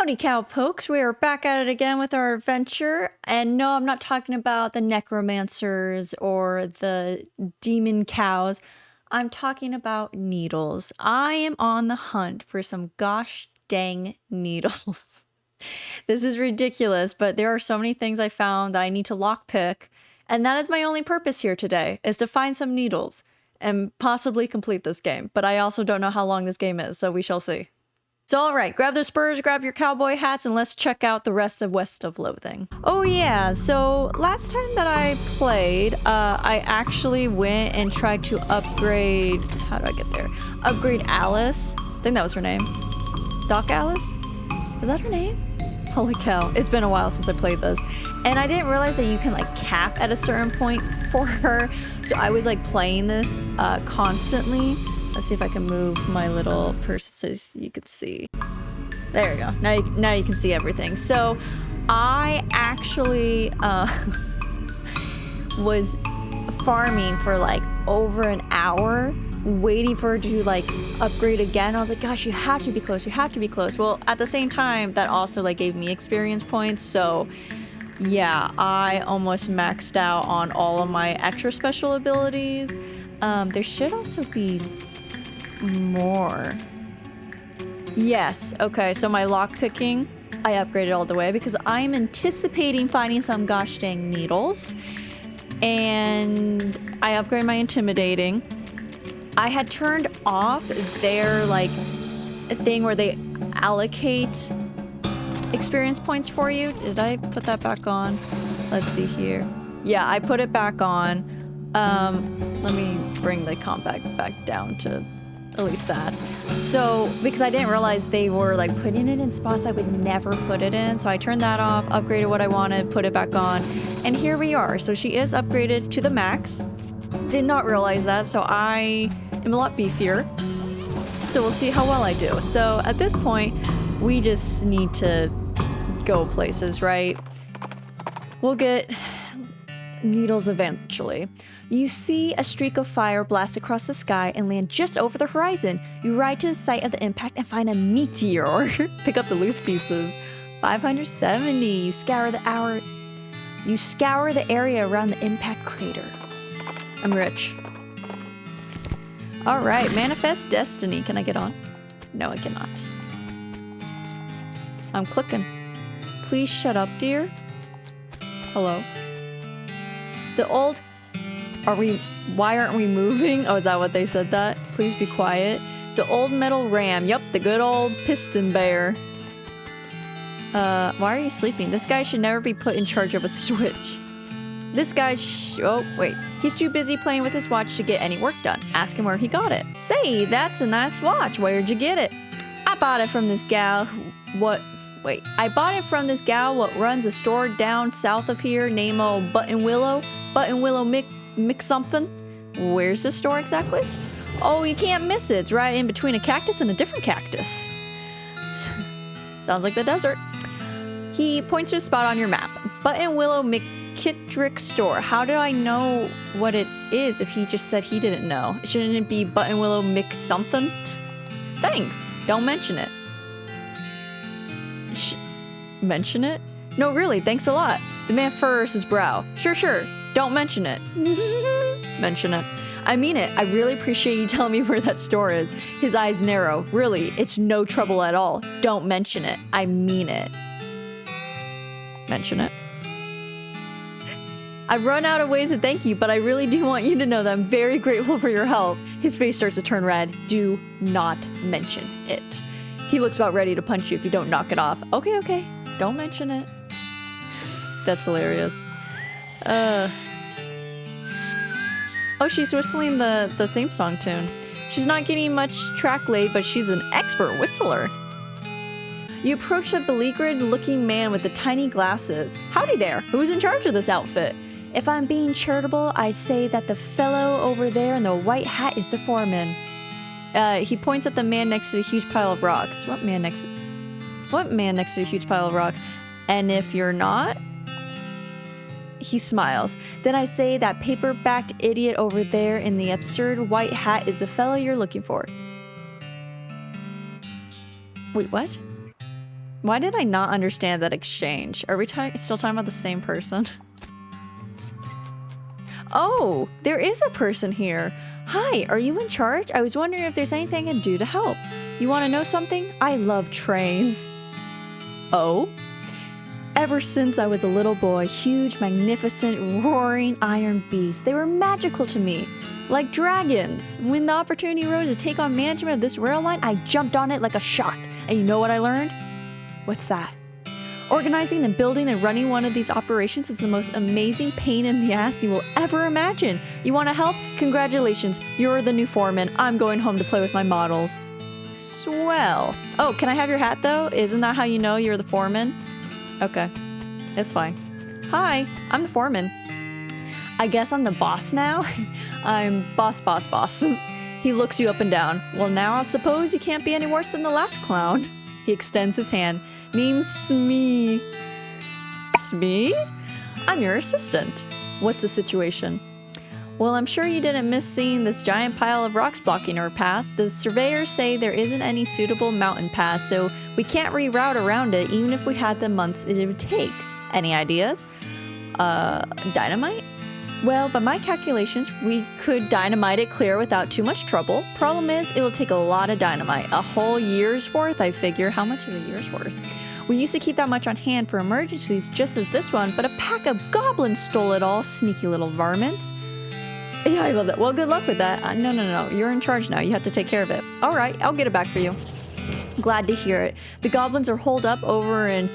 Howdy cowpokes, we are back at it again with our adventure, and no, I'm not talking about the necromancers or the demon cows. I'm talking about needles. I am on the hunt for some gosh dang needles. This is ridiculous, but there are so many things I found that I need to lockpick, and that is my only purpose here today, is to find some needles and possibly complete this game. But I also don't know how long this game is, so we shall see. So alright, grab the spurs, grab your cowboy hats, and let's check out the rest of West of Loathing. Oh yeah, so last time that I played, I actually went and tried to upgrade... How do I get there? Upgrade Alice. I think that was her name. Doc Alice? Is that her name? Holy cow, it's been a while since I played this. And I didn't realize that you can like cap at a certain point for her. So I was like playing this constantly. Let's see if I can move my little person so you can see. There you go. Now you can see everything. So I actually was farming for like over an hour, waiting for her to like upgrade again. I was like, gosh, you have to be close. You have to be close. Well, at the same time, that also like gave me experience points. So yeah, I almost maxed out on all of my extra special abilities. There should also be more. Yes, okay, so my lockpicking, I upgraded all the way because I'm anticipating finding some gosh dang needles. And I upgraded my intimidating. I had turned off their like thing where they allocate experience points for you. Did I put that back on? Let's see here. Yeah, I put it back on. Let me bring the combat back down to at least that. So, because I didn't realize they were like putting it in spots I would never put it in. So I turned that off, upgraded what I wanted, put it back on, and here we are. So she is upgraded to the max. Did not realize that, so I am a lot beefier. So we'll see how well I do. So at this point, we just need to go places, right? We'll get needles eventually. You see a streak of fire blast across the sky and land just over the horizon. You ride to the site of the impact and find a meteor. Pick up the loose pieces. 570. You scour the area around the impact crater. I'm rich. All right, manifest destiny. Can I get on? No, I cannot. I'm clicking. Please shut up, dear. Hello. The old... Why aren't we moving? Oh, is that what they said that? Please be quiet. The old metal ram. Yep, the good old piston bear. Why are you sleeping? This guy should never be put in charge of a switch. This guy oh, wait. He's too busy playing with his watch to get any work done. Ask him where he got it. Say, that's a nice watch. Where'd you get it? I bought it from this gal. Wait. I bought it from this gal what runs a store down south of here named old Button Willow Mick something. Where's this store exactly? Oh, you can't miss it. It's right in between a cactus and a different cactus. Sounds like the desert. He points to a spot on your map. Button Willow McKittrick store. How do I know what it is if he just said he didn't know? Shouldn't it be Button Willow Mick something? Thanks. Don't mention it. Mention it? No, really, thanks a lot. The man furrows his brow. Sure. Don't mention it. Mention it. I mean it. I really appreciate you telling me where that store is. His eyes narrow. Really, it's no trouble at all. Don't mention it. I mean it. Mention it. I've run out of ways to thank you, but I really do want you to know that I'm very grateful for your help. His face starts to turn red. Do not mention it. He looks about ready to punch you if you don't knock it off. Okay. Don't mention it. That's hilarious. Oh, she's whistling the theme song tune. She's not getting much track laid, but she's an expert whistler. You approach the beleaguered-looking man with the tiny glasses. Howdy there. Who's in charge of this outfit? If I'm being charitable, I say that the fellow over there in the white hat is the foreman. He points at the man next to a huge pile of rocks. What man next to a huge pile of rocks? And if you're not... He smiles. Then I say that paper-backed idiot over there in the absurd white hat is the fellow you're looking for. Wait, what? Why did I not understand that exchange? Are we still talking about the same person? Oh, there is a person here. Hi, are you in charge? I was wondering if there's anything I can do to help. You want to know something? I love trains. Oh? Ever since I was a little boy, huge, magnificent, roaring iron beasts. They were magical to me, like dragons. When the opportunity arose to take on management of this rail line, I jumped on it like a shot. And you know what I learned? What's that? Organizing and building and running one of these operations is the most amazing pain in the ass you will ever imagine. You want to help? Congratulations, you're the new foreman. I'm going home to play with my models. Swell. Oh, can I have your hat though? Isn't that how you know you're the foreman? Okay, that's fine. Hi, I'm the foreman. I guess I'm the boss now? I'm boss. He looks you up and down. Well, now I suppose you can't be any worse than the last clown. He extends his hand. Name's Smee. Smee? I'm your assistant. What's the situation? Well, I'm sure you didn't miss seeing this giant pile of rocks blocking our path. The surveyors say there isn't any suitable mountain pass, so we can't reroute around it even if we had the months it would take. Any ideas? Dynamite? Well, by my calculations, we could dynamite it clear without too much trouble. Problem is, it'll take a lot of dynamite. A whole year's worth, I figure. How much is a year's worth? We used to keep that much on hand for emergencies, just as this one, but a pack of goblins stole it all. Sneaky little varmints. Yeah, I love that. Well, good luck with that. No. You're in charge now. You have to take care of it. All right, I'll get it back for you. Glad to hear it. The goblins are holed up over in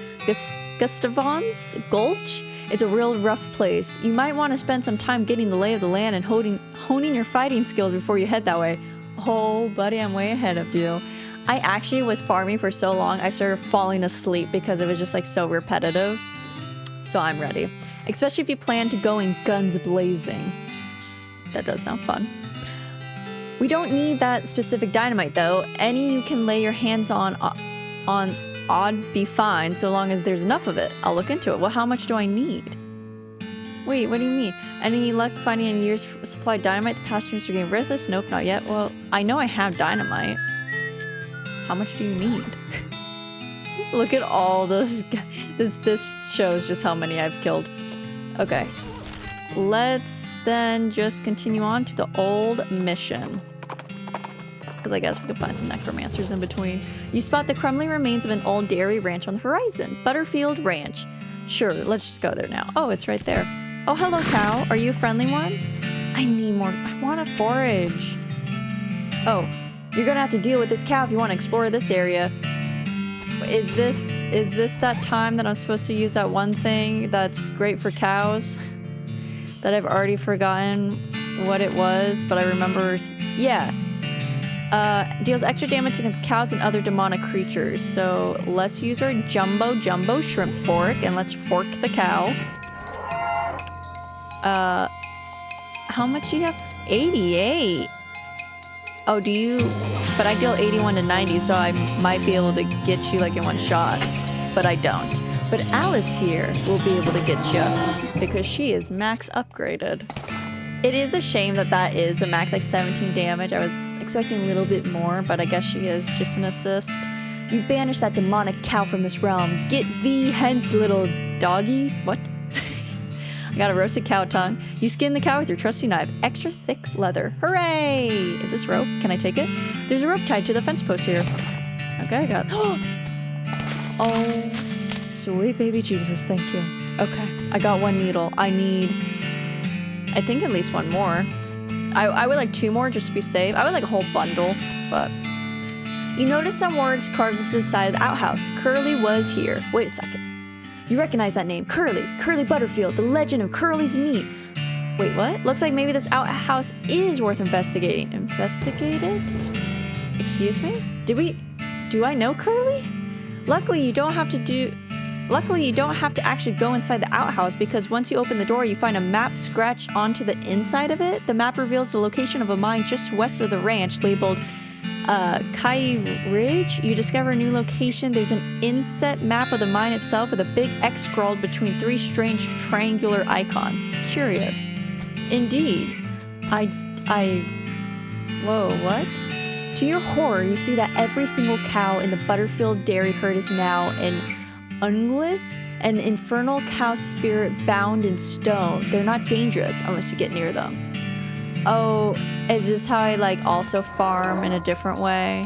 Gustavon's Gulch. It's a real rough place. You might want to spend some time getting the lay of the land and honing your fighting skills before you head that way. Oh, buddy, I'm way ahead of you. I actually was farming for so long, I started falling asleep because it was just like so repetitive. So I'm ready. Especially if you plan to go in guns blazing. That does sound fun. We don't need that specific dynamite though. Any you can lay your hands on odd be fine so long as there's enough of it. I'll look into it. Well, how much do I need? Wait, what do you mean? Any luck finding a year's supply of dynamite? The passengers are getting rid of this? Nope, not yet. Well, I know I have dynamite. How much do you need? Look at all this. This shows just how many I've killed. Okay. Let's then just continue on to the old mission. Because I guess we could find some necromancers in between. You spot the crumbling remains of an old dairy ranch on the horizon. Butterfield Ranch. Sure, let's just go there now. Oh, it's right there. Oh, hello, cow. Are you a friendly one? I need more. I want to forage. Oh, you're gonna have to deal with this cow if you want to explore this area. Is this that time that I'm supposed to use that one thing that's great for cows? That I've already forgotten what it was, but I remember. Yeah. Deals extra damage against cows and other demonic creatures. So let's use our jumbo shrimp fork and let's fork the cow. How much do you have? 88. Oh, do you? But I deal 81 to 90, so I might be able to get you like in one shot, but I don't. But Alice here will be able to get you because she is max upgraded. It is a shame that that is a max like 17 damage. I was expecting a little bit more, but I guess she is just an assist. You banish that demonic cow from this realm. Get thee hence, little doggy. What? I got a roasted cow tongue. You skin the cow with your trusty knife. Extra thick leather. Hooray! Is this rope? Can I take it? There's a rope tied to the fence post here. Okay, I got it. Oh, sweet baby Jesus, thank you. Okay, I got one needle. I need, I think at least one more. I would like 2 more just to be safe. I would like a whole bundle, but... You notice some words carved into the side of the outhouse. Curly was here. Wait a second. You recognize that name. Curly Butterfield, the legend of Curly's meat. Wait, what? Looks like maybe this outhouse is worth investigating. Investigated? Excuse me? Do I know Curly? Luckily, you don't have to actually go inside the outhouse because once you open the door, you find a map scratched onto the inside of it. The map reveals the location of a mine just west of the ranch labeled Kai Ridge. You discover a new location. There's an inset map of the mine itself with a big X scrawled between 3 strange triangular icons. Curious. Indeed. Whoa, what? To your horror, you see that every single cow in the Butterfield dairy herd is now an unglyph, an infernal cow spirit bound in stone. They're not dangerous unless you get near them. Oh, is this how I like also farm in a different way?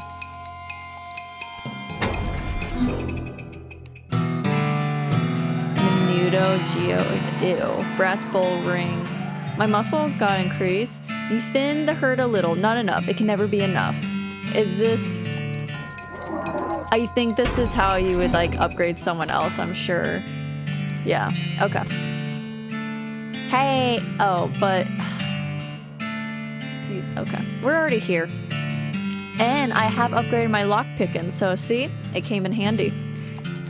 Menudo, Geo, ew. Brass bull ring. My muscle got increased. You thinned the herd a little, not enough. It can never be enough. Is this... I think this is how you would like upgrade someone else, I'm sure. Yeah, okay. Hey, oh, but... Let's use, okay. We're already here. And I have upgraded my lockpicking, so see? It came in handy.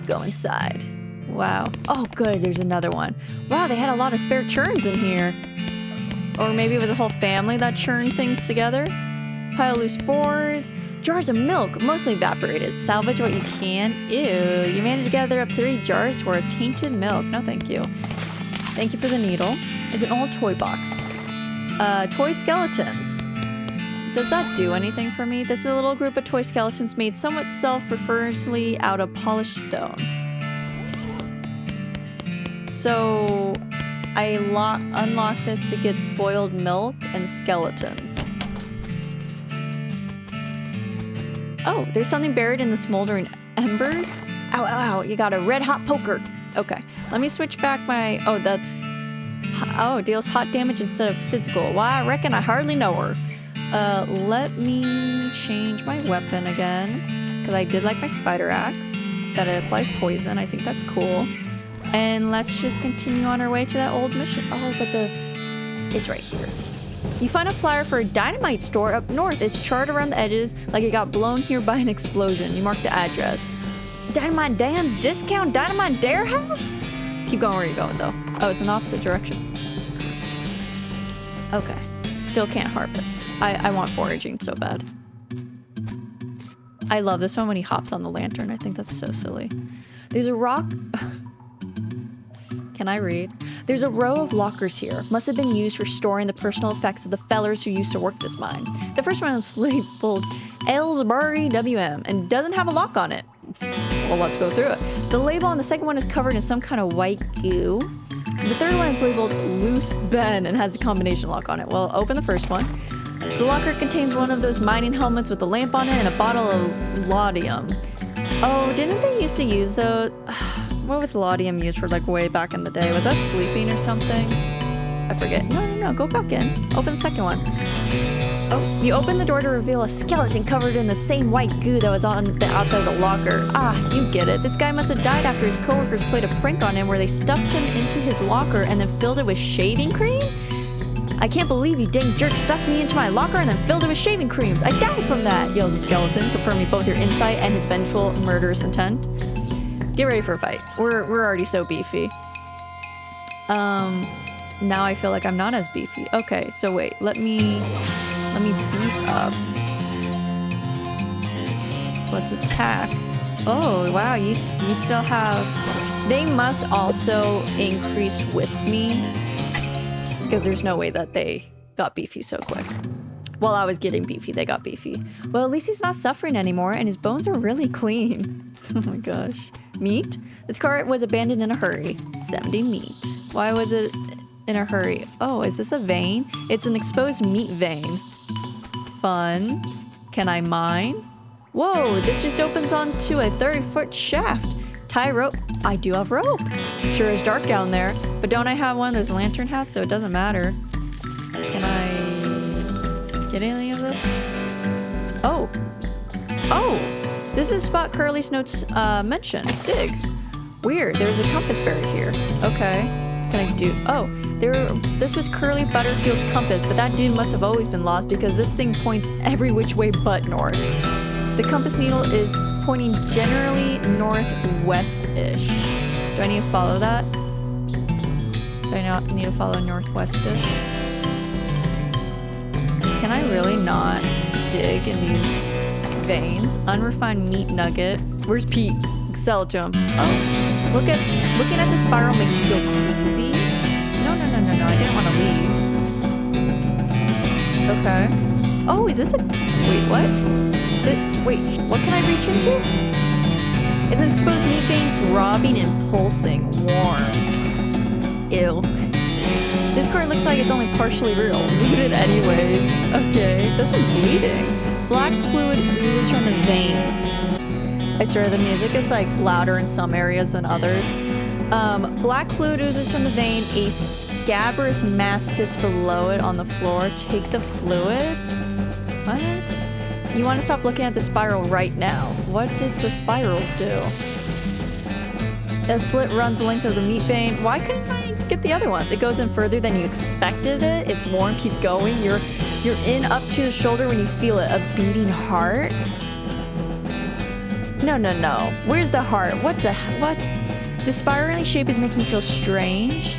Go inside. Wow. Oh, good, there's another one. Wow, they had a lot of spare churns in here. Or maybe it was a whole family that churned things together. Pile of loose boards. Jars of milk, mostly evaporated. Salvage what you can. Ew, you managed to gather up 3 jars worth of tainted milk. No, thank you. Thank you for the needle. It's an old toy box. Toy skeletons. Does that do anything for me? This is a little group of toy skeletons made somewhat self-referentially out of polished stone. So... I unlock this to get spoiled milk and skeletons. Oh, there's something buried in the smoldering embers. Ow, ow, ow, you got a red hot poker. Okay, let me switch back my, oh, that's, oh, deals hot damage instead of physical. Why, I reckon I hardly know her. Let me change my weapon again, because I did like my spider axe, that it applies poison. I think that's cool. And let's just continue on our way to that old mission. Oh, but it's right here. You find a flyer for a dynamite store up north. It's charred around the edges like it got blown here by an explosion. You mark the address. Dynamite Dan's Discount Dynamite Dare House? Keep going where you're going, though. Oh, it's in the opposite direction. Okay. Still can't harvest. I want foraging so bad. I love this one when he hops on the lantern. I think that's so silly. There's a rock... Can I read? There's a row of lockers here. Must have been used for storing the personal effects of the fellers who used to work this mine. The first one is labeled Aylesbury WM and doesn't have a lock on it. Well, let's go through it. The label on the second one is covered in some kind of white goo. The third one is labeled Loose Ben and has a combination lock on it. Well, open the first one. The locker contains one of those mining helmets with a lamp on it and a bottle of laudanum. Oh, didn't they used to use those? What was laudanum used for, like, way back in the day? Was that sleeping or something? I forget. No, go back in. Open the second one. Oh, you open the door to reveal a skeleton covered in the same white goo that was on the outside of the locker. Ah, you get it. This guy must have died after his coworkers played a prank on him where they stuffed him into his locker and then filled it with shaving cream? I can't believe you dang jerk stuffed me into my locker and then filled it with shaving creams. I died from that, yells the skeleton, confirming both your insight and his vengeful, murderous intent. Get ready for a fight. We're already so beefy. Now I feel like I'm not as beefy. Okay, so wait, let me beef up. Let's attack. Oh, wow, you still have... They must also increase with me, because there's no way that they got beefy so quick. While I was getting beefy, they got beefy. Well, at least he's not suffering anymore, and his bones are really clean. Oh my gosh. Meat? This cart was abandoned in a hurry. 70 meat. Why was it in a hurry? Oh, is this a vein? It's an exposed meat vein. Fun. Can I mine? Whoa, this just opens onto a 30-foot shaft. Tie rope. I do have rope. Sure is dark down there, but don't I have one of those lantern hats, so it doesn't matter. Can I get any of this? Oh. This is spot Curly's notes mentioned. Dig. Weird. There's a compass buried here. Okay. Can I do... Oh. This was Curly Butterfield's compass, but that dude must have always been lost because this thing points every which way but north. The compass needle is pointing generally northwest-ish. Do I need to follow that? Do I not need to follow northwest-ish? Can I really not dig in these veins? Unrefined meat nugget. Where's Pete? Sell it to him. Oh, looking at the spiral makes you feel queasy. No. I didn't want to leave. Okay. Oh, is this a... Wait, what? Wait, what can I reach into? It's an exposed meat vein throbbing and pulsing, warm. Ew. This cord looks like it's only partially real. Looted anyways. Okay, this one's bleeding. Black fluid oozes from the vein. I swear the music is like louder in some areas than others. Black fluid oozes from the vein. A scabrous mass sits below it on the floor. Take the fluid? What? You want to stop looking at the spiral right now. What does the spirals do? A slit runs the length of the meat vein. Why couldn't I get the other ones? It goes in further than you expected it. It's warm. Keep going. You're in up to the shoulder when you feel it. A beating heart? No. Where's the heart? What? The spiraling shape is making you feel strange.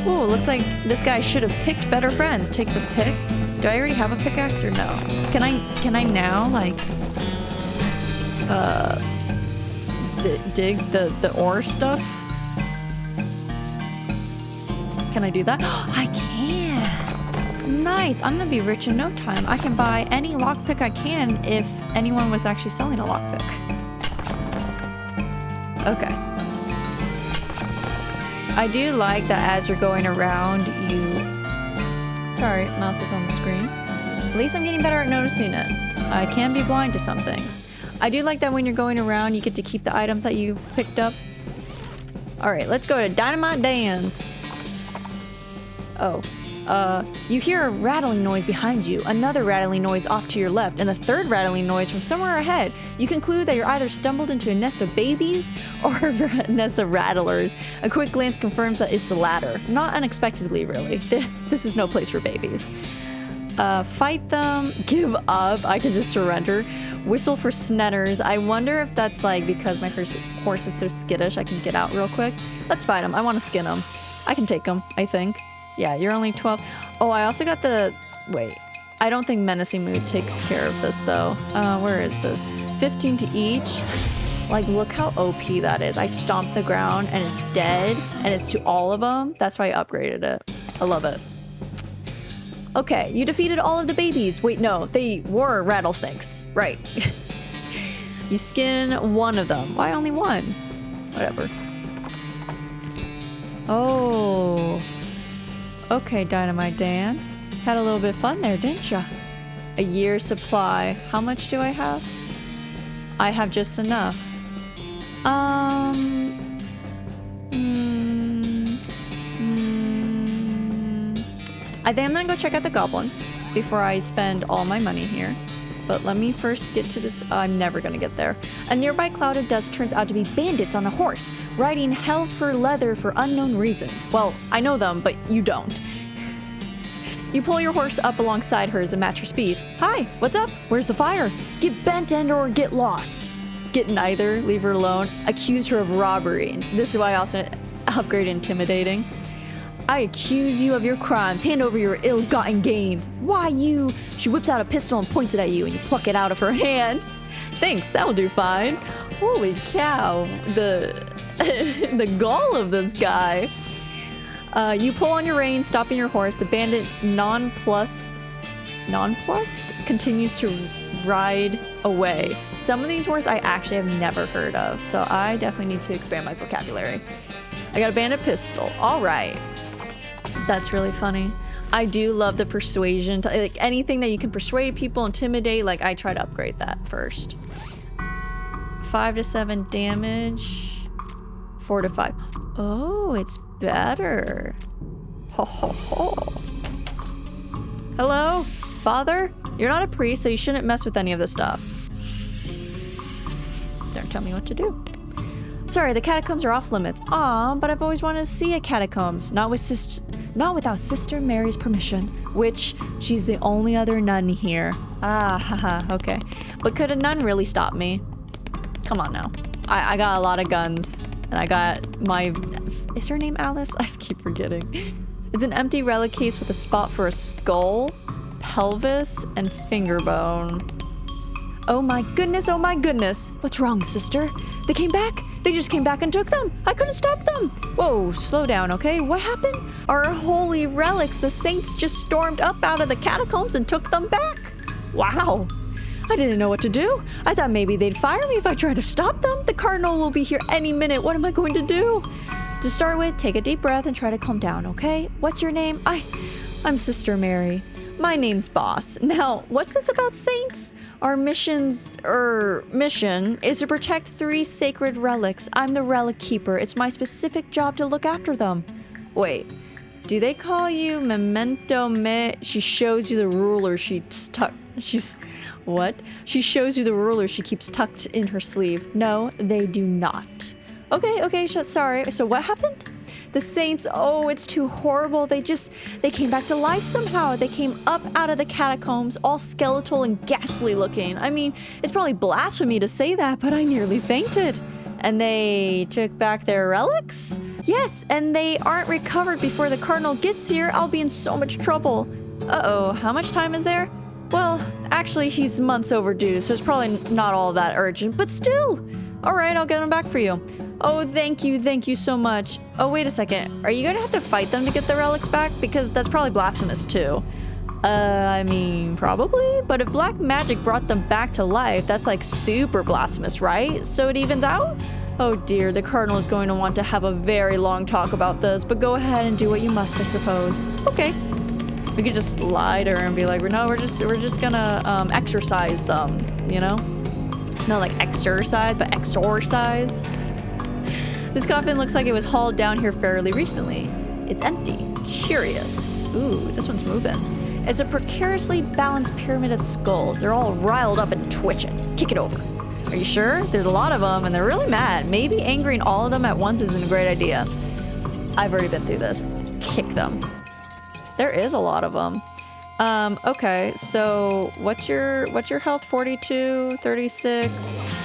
Ooh, looks like this guy should have picked better friends. Take the pick. Do I already have a pickaxe or no? Can I now like dig the ore stuff? Can I do that? I can! Nice! I'm gonna be rich in no time. I can buy any lockpick I can if anyone was actually selling a lockpick. Okay. I do like that as you're going around, Sorry, mouse is on the screen. At least I'm getting better at noticing it. I can be blind to some things. I do like that when you're going around, you get to keep the items that you picked up. Alright, let's go to Dynamite Dan's. Oh. You hear a rattling noise behind you, another rattling noise off to your left, and a third rattling noise from somewhere ahead. You conclude that you're either stumbled into a nest of babies or a nest of rattlers. A quick glance confirms that it's the latter. Not unexpectedly, really. This is no place for babies. Fight them, give up, I can just surrender. Whistle for snedders. I wonder if that's like because my horse is so skittish I can get out real quick. Let's fight him. I want to skin him. I can take him, I think. Yeah, you're only 12. Oh, I also got the... Wait. I don't think Menacing Mood takes care of this, though. Where is this? 15 to each. Like, look how OP that is. I stomped the ground, and it's dead, and it's to all of them. That's why I upgraded it. I love it. Okay, you defeated all of the babies. Wait, no. They were rattlesnakes. Right. You skin one of them. Why only one? Whatever. Oh... Okay, Dynamite Dan. Had a little bit of fun there, didn't ya? A year's supply. How much do I have? I have just enough. I think I'm gonna go check out the goblins before I spend all my money here. But let me first get to this. I'm never gonna get there. A nearby cloud of dust turns out to be bandits on a horse, riding hell for leather for unknown reasons. Well, I know them, but you don't. You pull your horse up alongside hers and match her speed. Hi, what's up? Where's the fire? Get bent and or get lost. Get neither, leave her alone. Accuse her of robbery. This is why I also upgrade intimidating. I accuse you of your crimes. Hand over your ill-gotten gains. Why you? She whips out a pistol and points it at you, and you pluck it out of her hand. Thanks, that'll do fine. Holy cow, the gall of this guy. You pull on your reins, stopping your horse. The bandit nonplussed continues to ride away. Some of these words I actually have never heard of, so I definitely need to expand my vocabulary. I got a bandit pistol. All right. That's really funny. I do love the persuasion, like anything that you can persuade people, intimidate, like I try to upgrade that first. 5 to 7 damage, 4 to 5. Oh, it's better. Ho ho ho. Hello, father? You're not a priest, so you shouldn't mess with any of this stuff. Don't tell me what to do. Sorry, the catacombs are off limits. Aw, but I've always wanted to see a catacombs. Not without Sister Mary's permission, which she's the only other nun here. Ah, haha, okay. But could a nun really stop me? Come on now. I got a lot of guns, and I got my... Is her name Alice? I keep forgetting. It's an empty relic case with a spot for a skull, pelvis, and finger bone. Oh my goodness, oh my goodness. What's wrong, sister? They came back? They just came back and took them. I couldn't stop them. Whoa, slow down, okay? What happened? Our holy relics, the saints just stormed up out of the catacombs and took them back. Wow. I didn't know what to do. I thought maybe they'd fire me if I tried to stop them. The cardinal will be here any minute. What am I going to do? To start with, take a deep breath and try to calm down, okay? What's your name? I'm Sister Mary. My name's Boss. Now, what's this about saints? Our mission is to protect 3 sacred relics. I'm the relic keeper. It's my specific job to look after them. Wait, do they call you Memento Me? She shows you the ruler she shows you the ruler she keeps tucked in her sleeve. No, they do not. Okay, sorry. So what happened? The saints, oh, it's too horrible. They came back to life somehow. They came up out of the catacombs, all skeletal and ghastly looking. I mean, it's probably blasphemy to say that, but I nearly fainted. And they took back their relics? Yes, and they aren't recovered before the cardinal gets here. I'll be in so much trouble. Uh-oh, how much time is there? Well, actually, he's months overdue, so it's probably not all that urgent, but still. All right, I'll get them back for you. Oh, thank you so much. Oh, wait a second. Are you gonna have to fight them to get the relics back? Because that's probably blasphemous too. I mean, probably. But if black magic brought them back to life, that's like super blasphemous, right? So it evens out? Oh dear, the cardinal is going to want to have a very long talk about this, but go ahead and do what you must, I suppose. Okay. We could just lie to her and be like, no, we're just gonna exorcise them, you know? Not like exercise, but exorcise. This coffin looks like it was hauled down here fairly recently. It's empty. Curious. Ooh, this one's moving. It's a precariously balanced pyramid of skulls. They're all riled up and twitching. Kick it over. Are you sure? There's a lot of them and they're really mad. Maybe angering all of them at once isn't a great idea. I've already been through this. Kick them. There is a lot of them. Okay, so what's your health? 42, 36...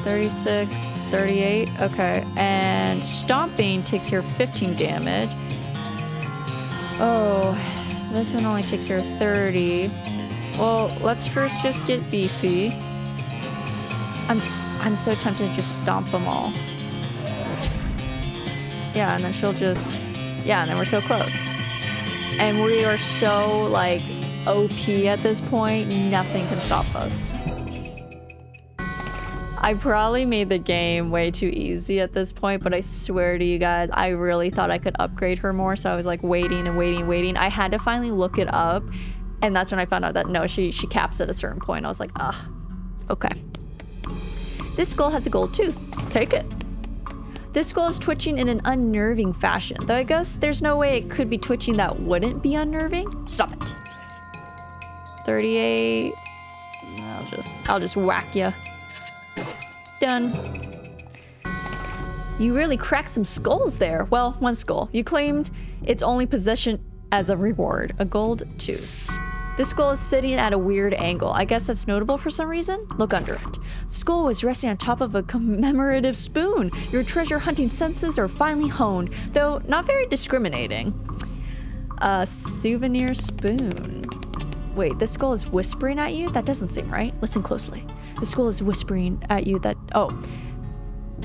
36, 38, okay. And stomping takes care of 15 damage. Oh, this one only takes care of 30. Well, let's first just get beefy. I'm so tempted to just stomp them all. Yeah, and then she'll just... Yeah, and then we're so close. And we are so, like, OP at this point, nothing can stop us. I probably made the game way too easy at this point, but I swear to you guys, I really thought I could upgrade her more, so I was like waiting and waiting. I had to finally look it up, and that's when I found out that no, she caps at a certain point. I was like, okay. This skull has a gold tooth. Take it. This skull is twitching in an unnerving fashion, though I guess there's no way it could be twitching that wouldn't be unnerving. Stop it. 38. I'll just whack ya. Done. You really cracked some skulls there. Well, one skull. You claimed its only possession as a reward, a gold tooth. This skull is sitting at a weird angle. I guess that's notable for some reason. Look under it. The skull was resting on top of a commemorative spoon. Your treasure hunting senses are finely honed, though not very discriminating. A souvenir spoon. Wait, this skull is whispering at you? That doesn't seem right. Listen closely. The skull is whispering at you that... Oh.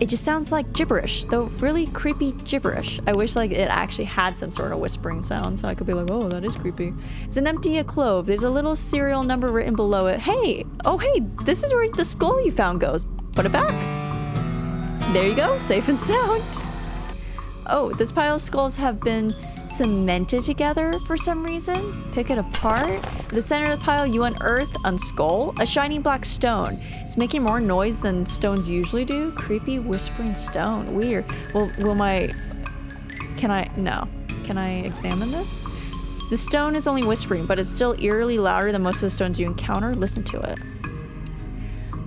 It just sounds like gibberish, though really creepy gibberish. I wish like it actually had some sort of whispering sound so I could be like, oh, that is creepy. It's an empty clove. There's a little serial number written below it. Hey! Oh, hey! This is where the skull you found goes. Put it back. There you go. Safe and sound. Oh, this pile of skulls have been cemented together for some reason. Pick it apart. At the center of the pile, you unearth a skull, a shining black stone. It's making more noise than stones usually do. Creepy whispering stone. Weird. Well, can I examine this? The stone is only whispering, but it's still eerily louder than most of the stones you encounter. Listen to it.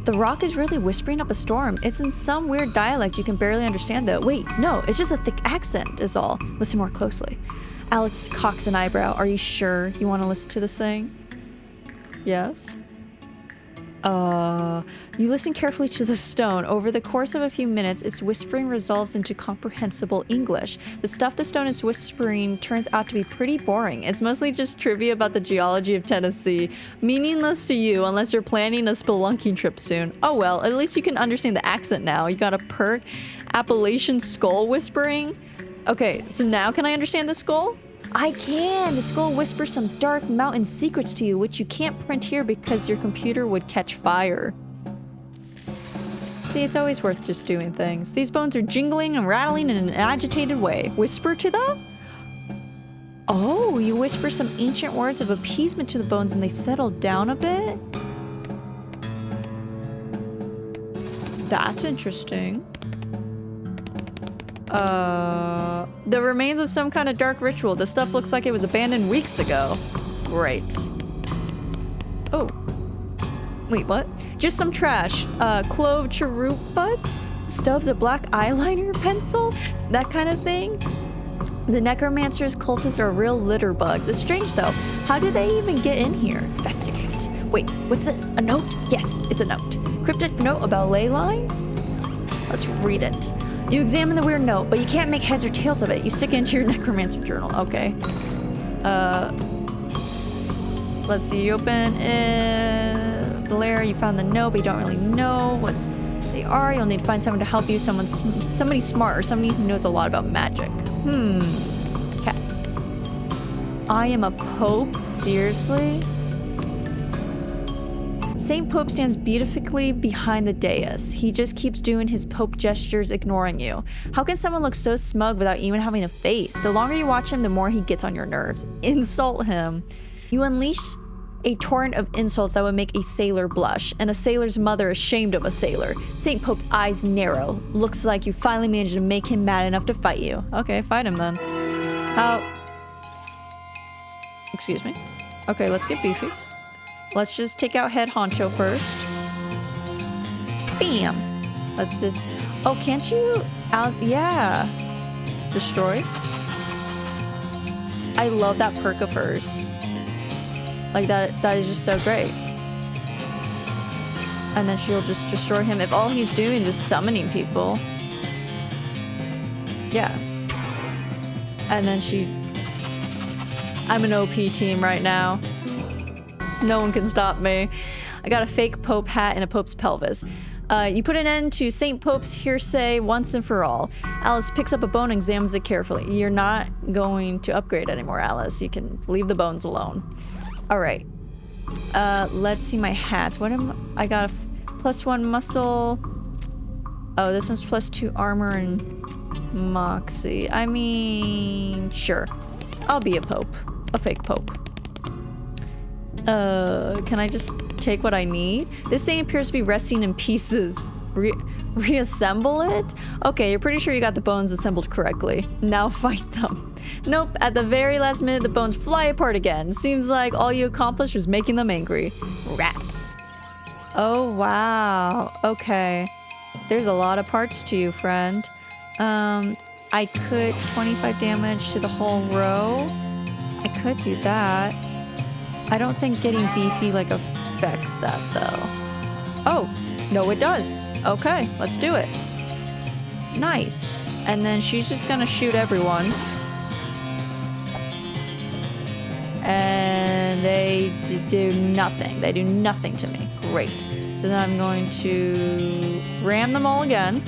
The rock is really whispering up a storm. It's in some weird dialect you can barely understand though. Wait, no, it's just a thick accent is all. Listen more closely. Alex cocks an eyebrow. Are you sure you want to listen to this thing? Yes? You listen carefully to the stone. Over the course of a few minutes, its whispering resolves into comprehensible English. The stuff the stone is whispering turns out to be pretty boring. It's mostly just trivia about the geology of Tennessee. Meaningless to you unless you're planning a spelunking trip soon. Oh well, at least you can understand the accent now. You got a perk. Appalachian skull whispering. Okay, so now can I understand the skull? I can! The skull whispers some dark mountain secrets to you, which you can't print here because your computer would catch fire. See, it's always worth just doing things. These bones are jingling and rattling in an agitated way. Whisper to them? Oh, you whisper some ancient words of appeasement to the bones and they settle down a bit? That's interesting. The remains of some kind of dark ritual. This stuff looks like it was abandoned weeks ago. Great. Oh. Wait, what? Just some trash. Clove cheroot buds? Stubs of black eyeliner pencil? That kind of thing? The necromancer's cultists are real litter bugs. It's strange though. How did they even get in here? Investigate. Wait, what's this? A note? Yes, it's a note. Cryptic note about ley lines? Let's read it. You examine the weird note, but you can't make heads or tails of it. You stick it into your necromancer journal. Okay. Let's see. You open it. Blair, you found the note, but you don't really know what they are. You'll need to find someone to help you. Somebody smart or somebody who knows a lot about magic. Okay. I am a pope? Seriously? Saint Pope stands beautifully behind the dais. He just keeps doing his pope gestures, ignoring you. How can someone look so smug without even having a face? The longer you watch him, the more he gets on your nerves. Insult him. You unleash a torrent of insults that would make a sailor blush, and a sailor's mother ashamed of a sailor. Saint Pope's eyes narrow. Looks like you finally managed to make him mad enough to fight you. Okay, fight him then. Excuse me. Okay, let's get beefy. Let's just take out head honcho first. Bam! Let's just... Oh, can't you... Alice... Yeah. Destroy. I love that perk of hers. Like, that is just so great. And then she'll just destroy him. If all he's doing is just summoning people. Yeah. And then she... I'm an OP team right now. No one can stop me. I got a fake Pope hat and a Pope's pelvis. You put an end to Saint Pope's hearsay once and for all. Alice picks up a bone and examines it carefully. You're not going to upgrade anymore, Alice. You can leave the bones alone. All right. Let's see my hats. I got a +1 muscle. Oh, this one's +2 armor and moxie. I mean, sure. I'll be a Pope. A fake Pope. Can I just take what I need? This thing appears to be resting in pieces. Reassemble it? Okay, you're pretty sure you got the bones assembled correctly. Now fight them. Nope, at the very last minute, the bones fly apart again. Seems like all you accomplished was making them angry. Rats. Oh, wow. Okay. There's a lot of parts to you, friend. I could 25 damage to the whole row. I could do that. I don't think getting beefy, like, affects that, though. Oh, no, it does. Okay, let's do it. Nice. And then she's just gonna shoot everyone. And they do nothing. They do nothing to me. Great. So then I'm going to ram them all again.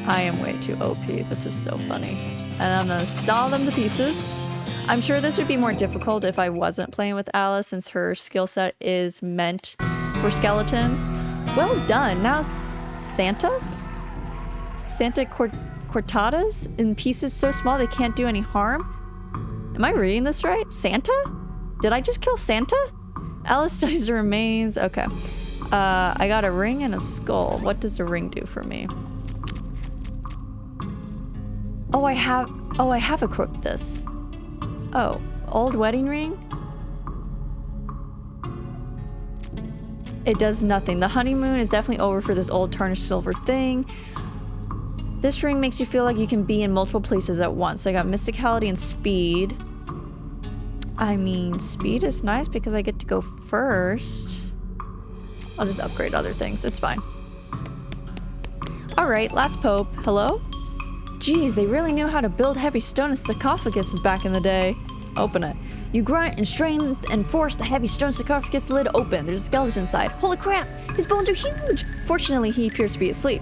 I am way too OP. This is so funny. And I'm gonna saw them to pieces. I'm sure this would be more difficult if I wasn't playing with Alice, since her skill set is meant for skeletons. Well done. Now Santa cortadas in pieces so small they can't do any harm. Am I reading this right? Santa? Did I just kill Santa? Alice studies the remains. Okay. I got a ring and a skull. What does the ring do for me? Oh, I have equipped this. Oh, old wedding ring? It does nothing. The honeymoon is definitely over for this old tarnished silver thing. This ring makes you feel like you can be in multiple places at once. I got mysticality and speed. I mean, speed is nice because I get to go first. I'll just upgrade other things. It's fine. All right, last Pope. Hello? Geez, they really knew how to build heavy stone sarcophaguses back in the day. Open it. You grunt and strain and force the heavy stone sarcophagus lid open. There's a skeleton inside. Holy crap! His bones are huge! Fortunately, he appears to be asleep.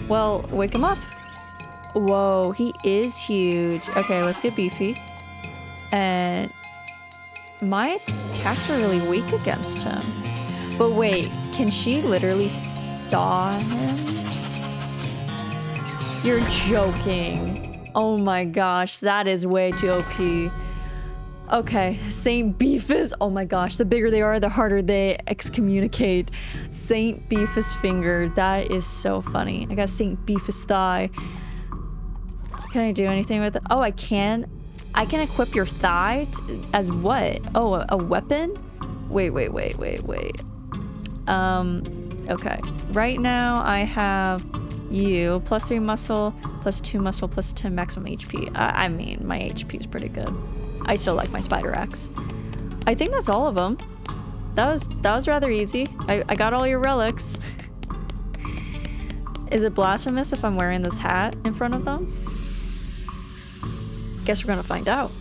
Well, wake him up. Whoa, he is huge. Okay, let's get beefy. And my attacks are really weak against him. But wait, can she literally saw him? You're joking. Oh my gosh, that is way too OP. Okay, Saint Beefus. Oh my gosh, the bigger they are, the harder they excommunicate. Saint Beefus finger. That is so funny. I got Saint Beefus thigh. Can I do anything with it? Oh, I can. I can equip your thigh as what? Oh, a weapon? Wait. Okay. Right now I have you +3 muscle, +2 muscle, +10 maximum HP. I mean, my HP is pretty good. I still like my spider axe. I think that's all of them. That was rather easy. I got all your relics. Is it blasphemous if I'm wearing this hat in front of them? Guess we're gonna find out.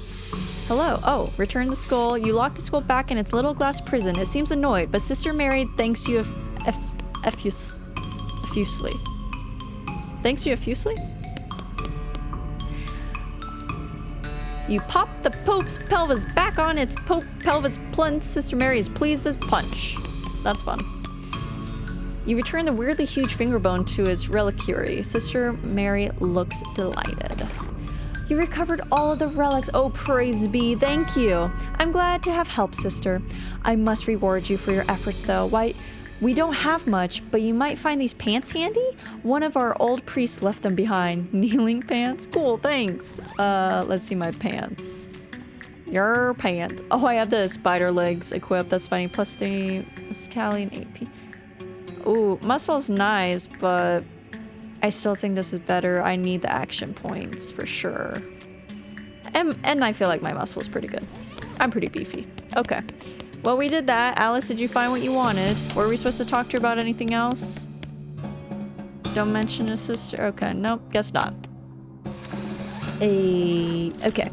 Hello. Oh, return the skull. You locked the skull back in its little glass prison. It seems annoyed, but Sister Mary thanks you effusively. Thanks you effusively? You pop the Pope's pelvis back on its pelvis plinth. Sister Mary is pleased as punch. That's fun. You return the weirdly huge finger bone to its reliquary. Sister Mary looks delighted. You recovered all of the relics. Oh, praise be. Thank you. I'm glad to have helped, sister. I must reward you for your efforts, though. Why, we don't have much, but you might find these pants handy? One of our old priests left them behind. Kneeling pants? Cool, thanks. Let's see my pants. Your pants. Oh, I have the spider legs equipped. That's funny. +3 scallion 8p. Ooh, muscle's nice, but I still think this is better. I need the action points for sure. And I feel like my muscle is pretty good. I'm pretty beefy. Okay. Well, we did that. Alice, did you find what you wanted? Were we supposed to talk to her about anything else? Don't mention a sister. Okay, nope, guess not. Okay.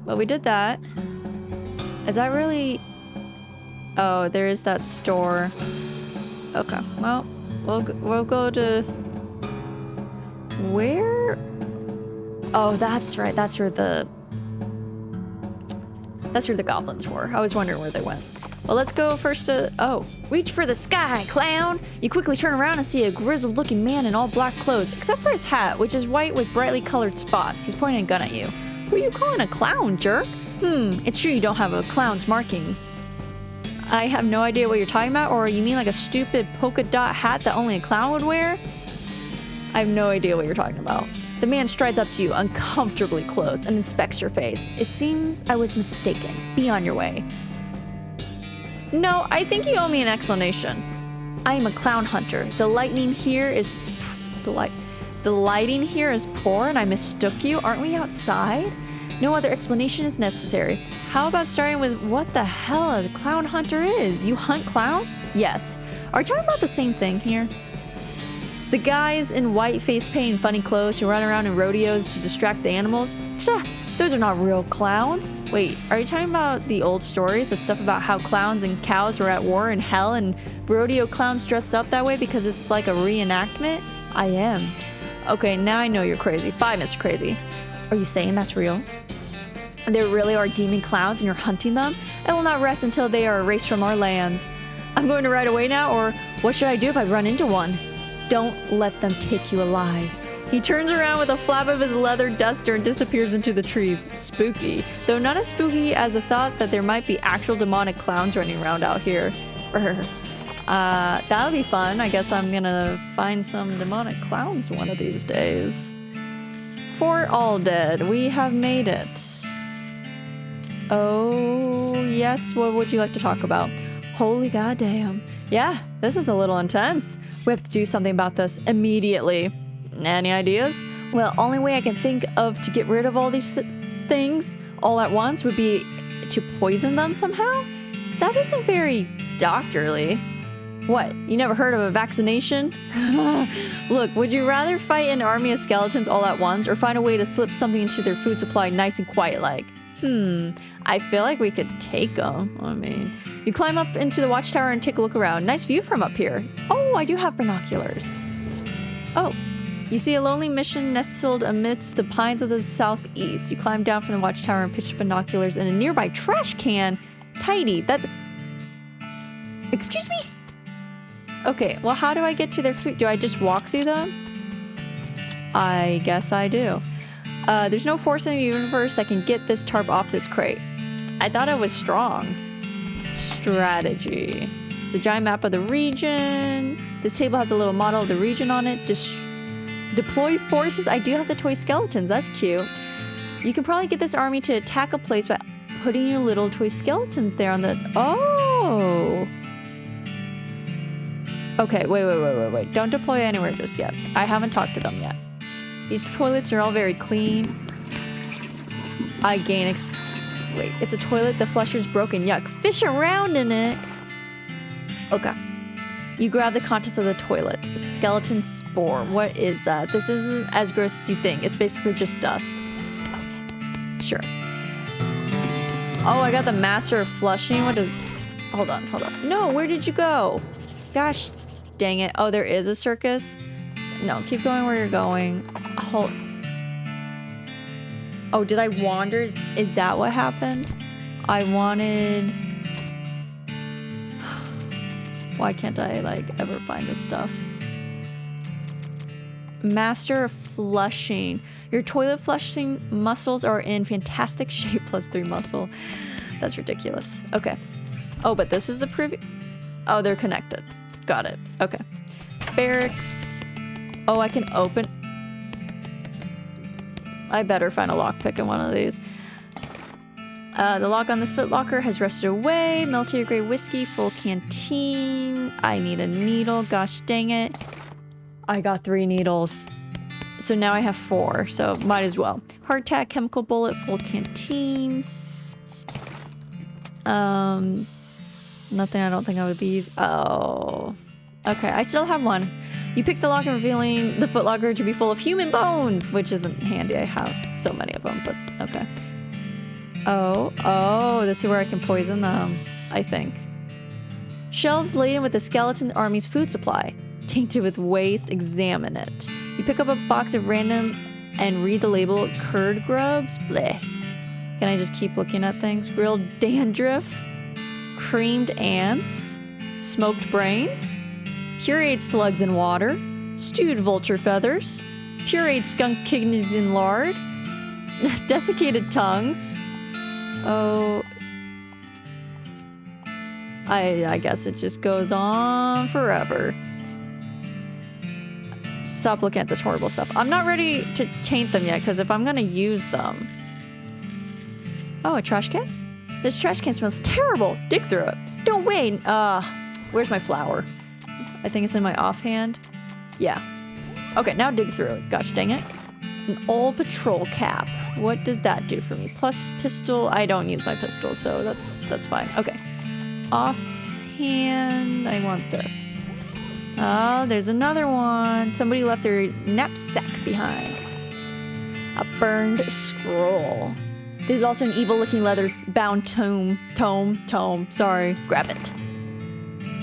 Well, we did that. Is that really... Oh, there is that store. Okay, well, we'll go to... Where? Oh, that's right. That's where the goblins were. I was wondering where they went. Well, let's go first to... Oh, reach for the sky, clown! You quickly turn around and see a grizzled-looking man in all black clothes, except for his hat, which is white with brightly colored spots. He's pointing a gun at you. Who are you calling a clown, jerk? It's true you don't have a clown's markings. I have no idea what you're talking about, or you mean like a stupid polka dot hat that only a clown would wear? I have no idea what you're talking about. The man strides up to you, uncomfortably close, and inspects your face. It seems I was mistaken. Be on your way. No, I think you owe me an explanation. I am a clown hunter. The lighting here is poor, and I mistook you. Aren't we outside? No other explanation is necessary. How about starting with what the hell a clown hunter is? You hunt clowns? Yes. Are we talking about the same thing here? The guys in white face paint and funny clothes who run around in rodeos to distract the animals? Those are not real clowns. Wait, are you talking about the old stories? The stuff about how clowns and cows were at war in hell and rodeo clowns dressed up that way because it's like a reenactment? I am. Okay, now I know you're crazy. Bye, Mr. Crazy. Are you saying that's real? There really are demon clowns and you're hunting them? I will not rest until they are erased from our lands. I'm going to ride away now, or what should I do if I run into one? Don't let them take you alive. He turns around with a flap of his leather duster and disappears into the trees. Spooky. Though not as spooky as the thought that there might be actual demonic clowns running around out here. That would be fun. I guess I'm gonna find some demonic clowns one of these days. Fort All Dead. We have made it. Oh, yes. What would you like to talk about? Holy goddamn. Yeah, this is a little intense. We have to do something about this immediately. Any ideas? Well, only way I can think of to get rid of all these things all at once would be to poison them somehow? That isn't very doctorly. What, you never heard of a vaccination? Look, would you rather fight an army of skeletons all at once or find a way to slip something into their food supply nice and quiet like? I feel like we could take them. I mean, you climb up into the watchtower and take a look around. Nice view from up here. Oh, I do have binoculars. Oh, You see a lonely mission nestled amidst the pines of the southeast. You climb down from the watchtower and pitch binoculars in a nearby trash can. Tidy. That... Excuse me? Okay, well, how do I get to their food? Do I just walk through them? I guess I do. There's no force in the universe that can get this tarp off this crate. I thought I was strong. Strategy. It's a giant map of the region. This table has a little model of the region on it. Deploy forces. I do have the toy skeletons. That's cute. You can probably get this army to attack a place by putting your little toy skeletons there on the... Oh! Okay, wait. Don't deploy anywhere just yet. I haven't talked to them yet. These toilets are all very clean. I gain wait, it's a toilet. The flusher's broken. Yuck. Fish around in it. Okay. You grab the contents of the toilet. Skeleton spore. What is that? This isn't as gross as you think. It's basically just dust. Okay. Sure. Oh, I got the master of flushing. What does... Hold on. No, where did you go? Gosh dang it. Oh, there is a circus? No, keep going where you're going. Hold... Oh, did I wander? Is that what happened? I wanted... Why can't I, like, ever find this stuff? Master of flushing. Your toilet flushing muscles are in fantastic shape. +3 muscle. That's ridiculous. Okay. Oh, but this is a preview. Oh, they're connected. Got it. Okay. Barracks. Oh, I can open... I better find a lockpick in one of these. The lock on this footlocker has rusted away. Military grade whiskey, full canteen. I need a needle. Gosh dang it. I got 3 needles. So now I have 4. So might as well. Hardtack, chemical bullet, full canteen. Nothing I don't think I would be using. Oh. Okay, I still have 1. You pick the lock and revealing the footlocker to be full of human bones, which isn't handy. I have so many of them, but okay. Oh, this is where I can poison them, I think. Shelves laden with the skeleton army's food supply. Tainted with waste, examine it. You pick up a box of random and read the label, curd grubs, bleh. Can I just keep looking at things? Grilled dandruff, creamed ants, smoked brains, pureed slugs in water, stewed vulture feathers, pureed skunk kidneys in lard, desiccated tongues. Oh, I guess it just goes on forever. Stop looking at this horrible stuff. I'm not ready to taint them yet, because if I'm gonna use them... Oh, a trash can? This trash can smells terrible. Dig through it. Don't wait. Where's my flower? I think it's in my offhand. Yeah. Okay, now dig through it. Gosh dang it. An old patrol cap. What does that do for me? Plus pistol. I don't use my pistol, so that's fine. Okay. Offhand, I want this. Oh, there's another one. Somebody left their knapsack behind. A burned scroll. There's also an evil-looking leather-bound tome. Sorry, grab it.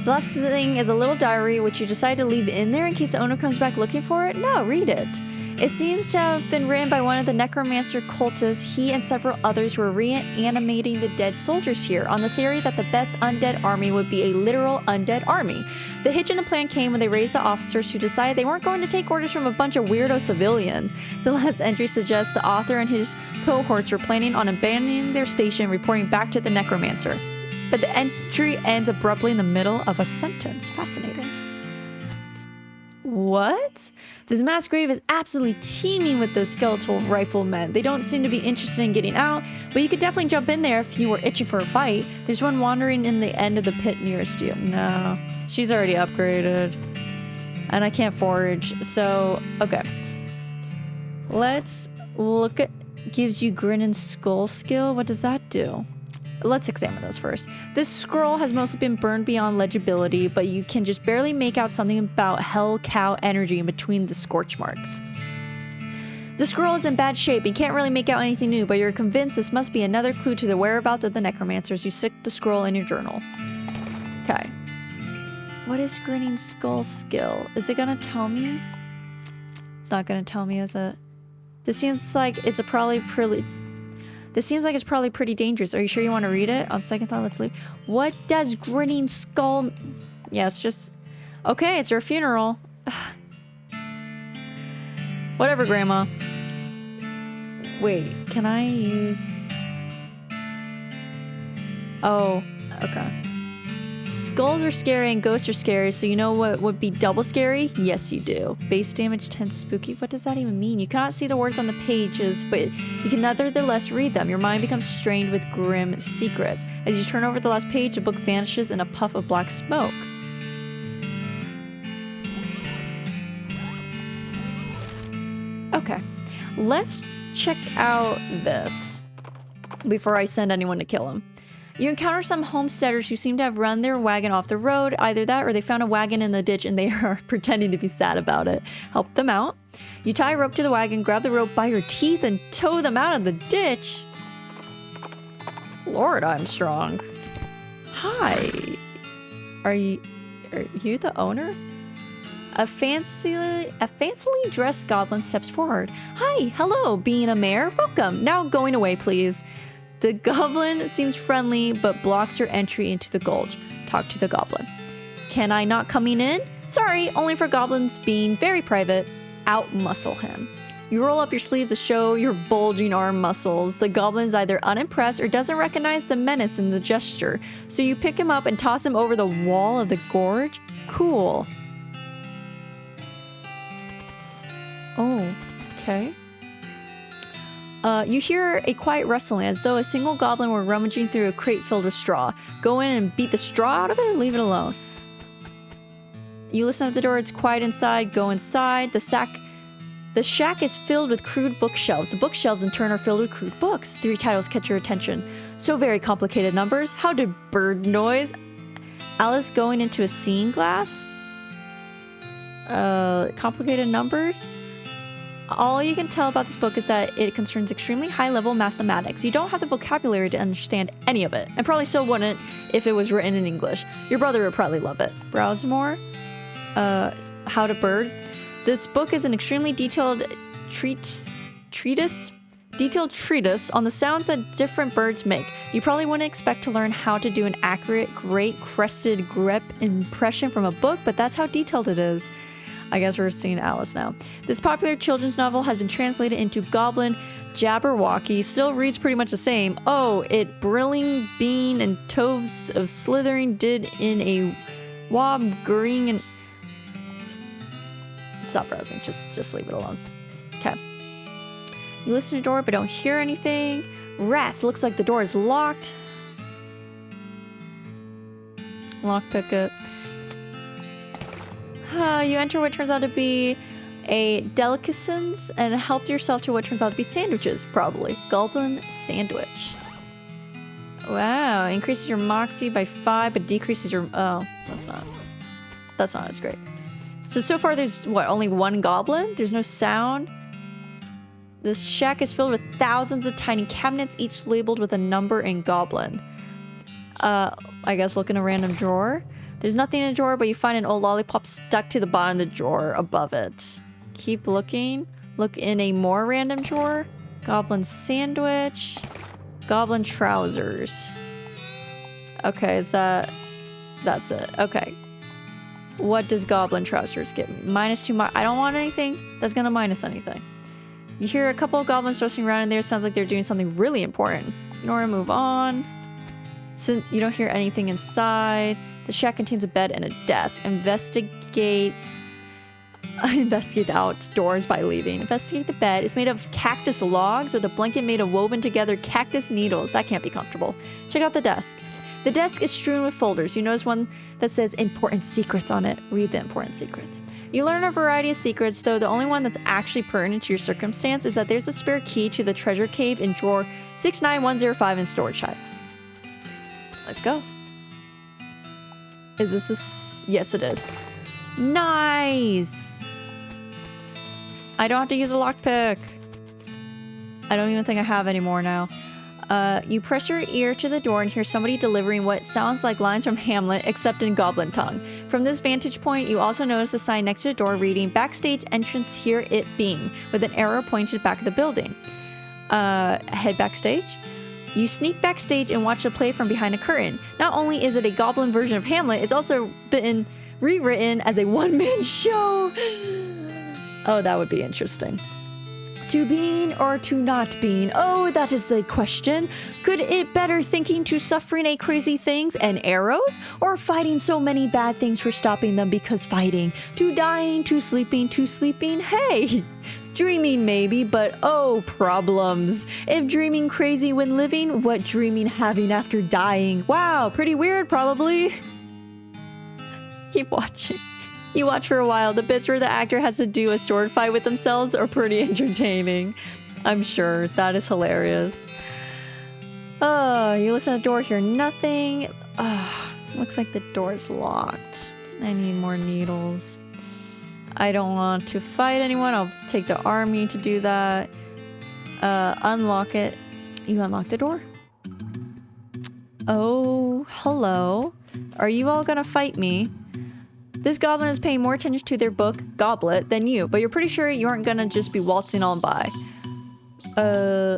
The last thing is a little diary, which you decide to leave in there in case the owner comes back looking for it. No, read it. It seems to have been written by one of the necromancer cultists. He and several others were reanimating the dead soldiers here on the theory that the best undead army would be a literal undead army. The hitch in the plan came when they raised the officers who decided they weren't going to take orders from a bunch of weirdo civilians. The last entry suggests the author and his cohorts were planning on abandoning their station and reporting back to the necromancer. But the entry ends abruptly in the middle of a sentence. Fascinating. What? This mass grave is absolutely teeming with those skeletal riflemen. They don't seem to be interested in getting out, but you could definitely jump in there if you were itching for a fight. There's one wandering in the end of the pit nearest you. No, she's already upgraded. And I can't forage, so, okay. Let's look at, gives you grin and skull skill. What does that do? Let's examine those first. This scroll has mostly been burned beyond legibility, but you can just barely make out something about hell cow energy in between the scorch marks. The scroll is in bad shape. You can't really make out anything new, but you're convinced this must be another clue to the whereabouts of the necromancers. You stick the scroll in your journal. Okay. What is grinning skull skill? Is it gonna tell me? It's not gonna tell me, is it? This seems like it's probably pretty dangerous. Are you sure you want to read it? On second thought, let's leave. What does grinning skull... Yeah, it's just... Okay, it's her funeral. Whatever, Grandma. Wait, can I use... Oh, okay. Skulls are scary and ghosts are scary, so you know what would be double scary? Yes, you do. Base damage 10 spooky. What does that even mean? You cannot see the words on the pages, but you can nevertheless read them. Your mind becomes strained with grim secrets. As you turn over the last page, the book vanishes in a puff of black smoke. Okay, let's check out this before I send anyone to kill him. You encounter some homesteaders who seem to have run their wagon off the road. Either that or they found a wagon in the ditch and they are pretending to be sad about it. Help them out. You tie a rope to the wagon, grab the rope by your teeth, and tow them out of the ditch. Lord, I'm strong. Hi. Are you the owner? A fancily dressed goblin steps forward. Hi, hello, being a mayor. Welcome. Now going away, please. The goblin seems friendly, but blocks your entry into the gulch. Talk to the goblin. Can I not coming in? Sorry, only for goblins being very private. Out-muscle him. You roll up your sleeves to show your bulging arm muscles. The goblin is either unimpressed or doesn't recognize the menace in the gesture. So you pick him up and toss him over the wall of the gorge? Cool. Oh, okay. You hear a quiet rustling as though a single goblin were rummaging through a crate filled with straw. Go in and beat the straw out of it or leave it alone. You listen at the door, it's quiet inside, go inside. The shack is filled with crude bookshelves. The bookshelves in turn are filled with crude books. 3 titles catch your attention. So very complicated numbers. How did bird noise? Alice going into a seeing glass? Complicated numbers? All you can tell about this book is that it concerns extremely high-level mathematics. You don't have the vocabulary to understand any of it, and probably still wouldn't if it was written in English. Your brother would probably love it. Browse more. How to bird. This book is an extremely detailed treatise on the sounds that different birds make. You probably wouldn't expect to learn how to do an accurate, great crested grep impression from a book, but that's how detailed it is. I guess we're seeing Alice now. This popular children's novel has been translated into Goblin Jabberwocky. Still reads pretty much the same. Oh, it brilling bean and toves of slithering did in a wob green and... Stop browsing. Just leave it alone. Okay. You listen to the door but don't hear anything. Rats. Looks like the door is locked. Lockpick it. You enter what turns out to be a delicacies and help yourself to what turns out to be sandwiches, probably. Goblin sandwich. Wow, increases your moxie by 5, but decreases your... Oh, that's not as great. So far there's, what, only 1 goblin? There's no sound? This shack is filled with thousands of tiny cabinets, each labeled with a number in goblin. I guess look in a random drawer. There's nothing in the drawer, but you find an old lollipop stuck to the bottom of the drawer above it. Keep looking. Look in a more random drawer. Goblin sandwich. Goblin trousers. Okay, that's it. Okay. What does goblin trousers give me? -2. I don't want anything that's gonna minus anything. You hear a couple of goblins rustling around in there. Sounds like they're doing something really important. Ignore and move on. Since you don't hear anything inside. The shack contains a bed and a desk. Investigate the outdoors by leaving. Investigate the bed. It's made of cactus logs with a blanket made of woven together cactus needles. That can't be comfortable. Check out the desk. The desk is strewn with folders. You notice one that says important secrets on it. Read the important secrets. You learn a variety of secrets, though the only one that's actually pertinent to your circumstance is that there's a spare key to the treasure cave in drawer 69105 in storage hide. Let's go. Is this? Yes, it is. Nice! I don't have to use a lockpick. I don't even think I have any more now. You press your ear to the door and hear somebody delivering what sounds like lines from Hamlet, except in goblin tongue. From this vantage point, you also notice a sign next to the door reading, "Backstage entrance here it being," with an arrow pointing to the back of the building. Head backstage. You sneak backstage and watch the play from behind a curtain. Not only is it a goblin version of Hamlet, it's also been rewritten as a one-man show. Oh, that would be interesting. To being or to not being? Oh, that is the question. Could it better thinking to suffering a crazy things and arrows? Or fighting so many bad things for stopping them because fighting? To dying, to sleeping, hey! Dreaming maybe, but oh, problems. If dreaming crazy when living, what dreaming having after dying? Wow, pretty weird probably. Keep watching. You watch for a while. The bits where the actor has to do a sword fight with themselves are pretty entertaining. I'm sure. That is hilarious. You listen to the door, hear nothing. Looks like the door's locked. I need more needles. I don't want to fight anyone. I'll take the army to do that. Unlock it. You unlock the door? Oh, hello. Are you all gonna fight me? This goblin is paying more attention to their book, Goblet, than you, but you're pretty sure you aren't gonna just be waltzing on by.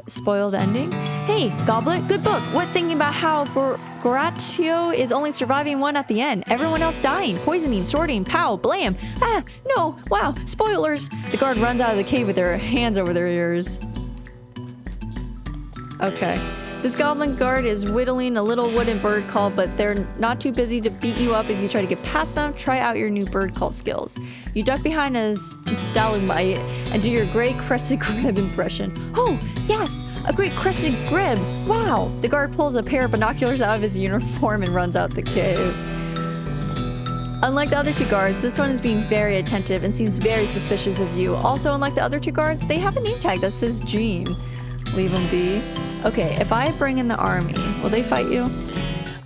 Spoiled ending? Hey, Goblet, good book. What thinking about how Goratio is only surviving one at the end? Everyone else dying, poisoning, sorting, pow, blam. Ah, no, wow, spoilers. The guard runs out of the cave with their hands over their ears. Okay. This goblin guard is whittling a little wooden bird call, but they're not too busy to beat you up if you try to get past them. Try out your new bird call skills. You duck behind a stalagmite and do your great crested grib impression. Oh, gasp! A great crested grib! Wow! The guard pulls a pair of binoculars out of his uniform and runs out the cave. Unlike the other two guards, this one is being very attentive and seems very suspicious of you. Also, unlike the other two guards, they have a name tag that says Jean. Leave them be. Okay, if I bring in the army, will they fight you?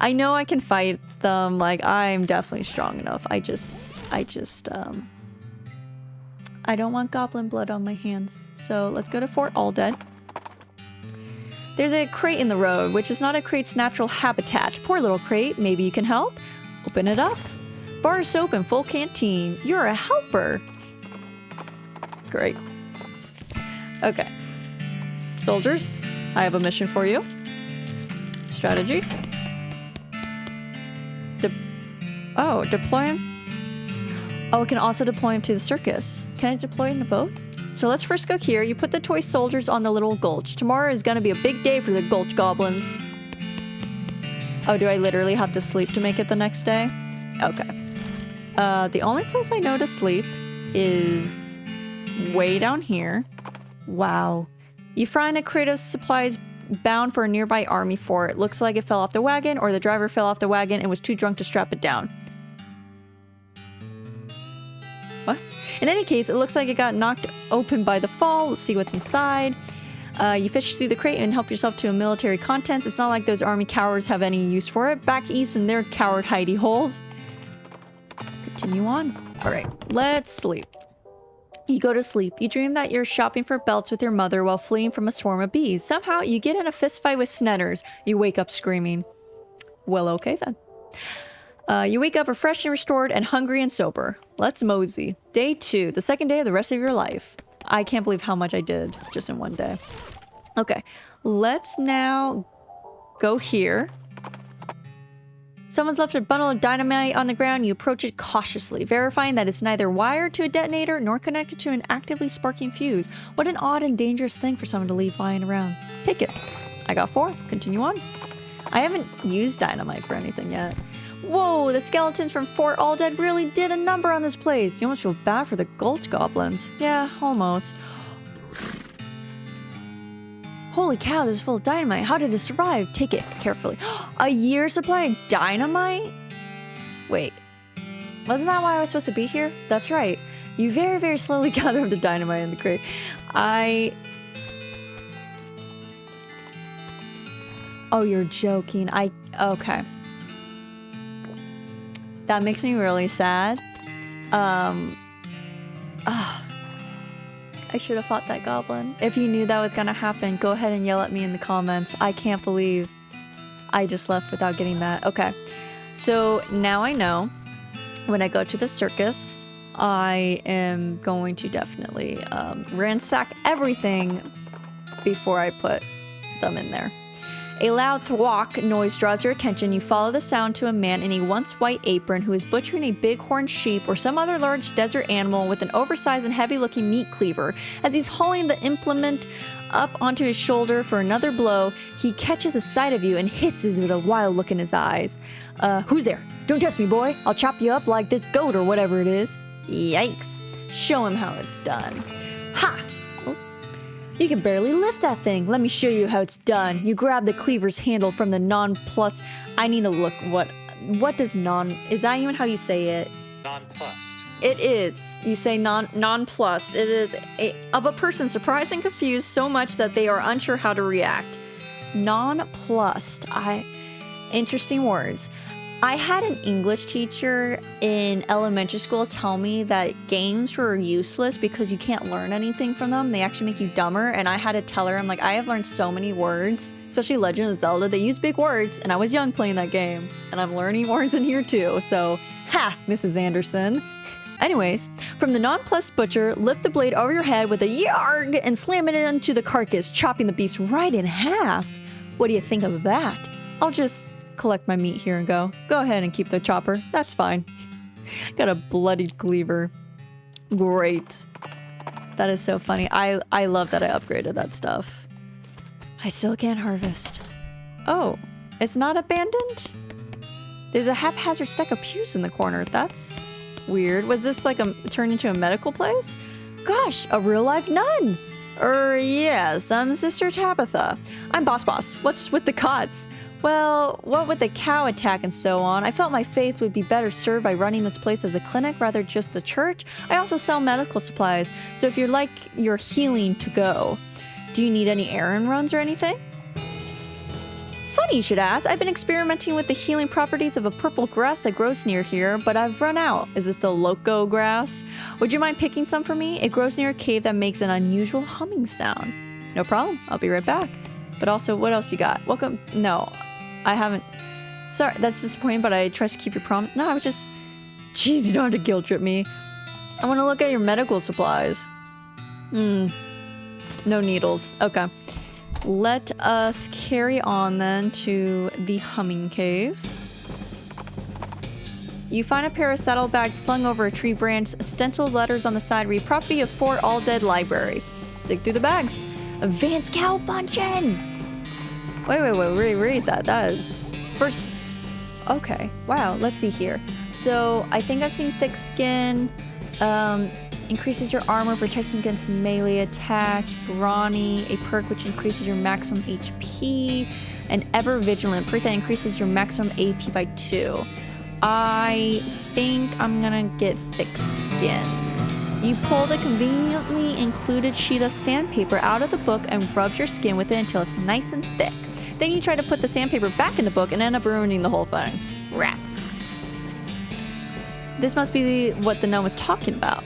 I know I can fight them, like, I'm definitely strong enough. I don't want goblin blood on my hands. So let's go to Fort Aldead. There's a crate in the road, which is not a crate's natural habitat. Poor little crate, maybe you can help? Open it up. Bar of soap and full canteen. You're a helper. Great. Okay. Soldiers, I have a mission for you. Strategy. Deploy him. Oh, it can also deploy him to the circus. Can I deploy him to both? So let's first go here. You put the toy soldiers on the little gulch. Tomorrow is gonna be a big day for the gulch goblins. Oh, do I literally have to sleep to make it the next day? Okay. The only place I know to sleep is way down here. Wow. You find a crate of supplies bound for a nearby army fort. Looks like it fell off the wagon, or the driver fell off the wagon and was too drunk to strap it down. What? In any case, it looks like it got knocked open by the fall. Let's see what's inside. You fish through the crate and help yourself to a military contents. It's not like those army cowards have any use for it. Back east in their coward hidey holes. Continue on. All right, let's sleep. You go to sleep. You dream that you're shopping for belts with your mother while fleeing from a swarm of bees. Somehow, you get in a fist fight with Snedders. You wake up screaming. Well, okay then. You wake up refreshed and restored and hungry and sober. Let's mosey. Day 2, the second day of the rest of your life. I can't believe how much I did just in one day. Okay, let's now go here. Someone's left a bundle of dynamite on the ground. You approach it cautiously, verifying that it's neither wired to a detonator nor connected to an actively sparking fuse. What an odd and dangerous thing for someone to leave lying around. Take it. I got 4. Continue on. I haven't used dynamite for anything yet. Whoa, the skeletons from Fort Aldead really did a number on this place. You almost feel bad for the gulch goblins. Yeah, almost. Holy cow, this is full of dynamite. How did it survive? Take it carefully. A year's supply of dynamite? Wait, wasn't that why I was supposed to be here? That's right. You very, very slowly gather up the dynamite in the crate. Oh, you're joking. Okay. That makes me really sad. I should have fought that goblin. If you knew that was gonna happen, go ahead and yell at me in the comments. I can't believe I just left without getting that. Okay, so now I know when I go to the circus, I am going to definitely ransack everything before I put them in there. A loud thwack noise draws your attention. You follow the sound to a man in a once white apron who is butchering a bighorn sheep or some other large desert animal with an oversized and heavy-looking meat cleaver. As he's hauling the implement up onto his shoulder for another blow, he catches a sight of you and hisses with a wild look in his eyes. Who's there? Don't test me, boy. I'll chop you up like this goat or whatever it is. Yikes. Show him how it's done. Ha! You can barely lift that thing. Let me show you how it's done. You grab the cleaver's handle from the nonplus. I need to look what does is that even how you say it? Nonplussed. It is. You say nonplussed. It is of a person surprised and confused so much that they are unsure how to react. Nonplussed. Interesting words. I had an English teacher in elementary school tell me that games were useless because you can't learn anything from them. They actually make you dumber. And I had to tell her, I'm like, I have learned so many words, especially Legend of Zelda. They use big words, and I was young playing that game. And I'm learning words in here too. So, ha, Mrs. Anderson. Anyways, from the nonplussed butcher, lift the blade over your head with a yarg and slam it into the carcass, chopping the beast right in half. What do you think of that? I'll just collect my meat here and go ahead and keep the chopper. That's fine. Got a bloodied cleaver. Great. That is so funny. I love that I upgraded that stuff. I still can't harvest. Oh, it's not abandoned? There's a haphazard stack of pews in the corner. That's weird. Was this like turned into a medical place? Gosh, a real life nun. Yes, I'm Sister Tabitha. I'm Boss. What's with the cots? Well, what with the cow attack and so on, I felt my faith would be better served by running this place as a clinic rather just a church. I also sell medical supplies, so if you're like your healing to go. Do you need any errand runs or anything? Funny you should ask. I've been experimenting with the healing properties of a purple grass that grows near here, but I've run out. Is this the loco grass? Would you mind picking some for me? It grows near a cave that makes an unusual humming sound. No problem. I'll be right back. But also, what else you got? Welcome. No. I haven't. Sorry, that's disappointing, but I trust to keep your promise. No, I was just. Jeez, you don't have to guilt trip me. I want to look at your medical supplies. No needles. Okay. Let us carry on then to the humming cave. You find a pair of saddlebags slung over a tree branch. Stenciled letters on the side read property of Fort All Dead Library. Dig through the bags. Advanced cow punching! Wait, read that. That is... First... Okay, wow, let's see here. So, I think I've seen thick skin, increases your armor, protecting against melee attacks, brawny, a perk which increases your maximum HP, and ever vigilant, perk that increases your maximum AP by 2. I think I'm gonna get thick skin. You pull the conveniently included sheet of sandpaper out of the book and rub your skin with it until it's nice and thick. Then you try to put the sandpaper back in the book and end up ruining the whole thing. Rats. This must be what the gnome was talking about.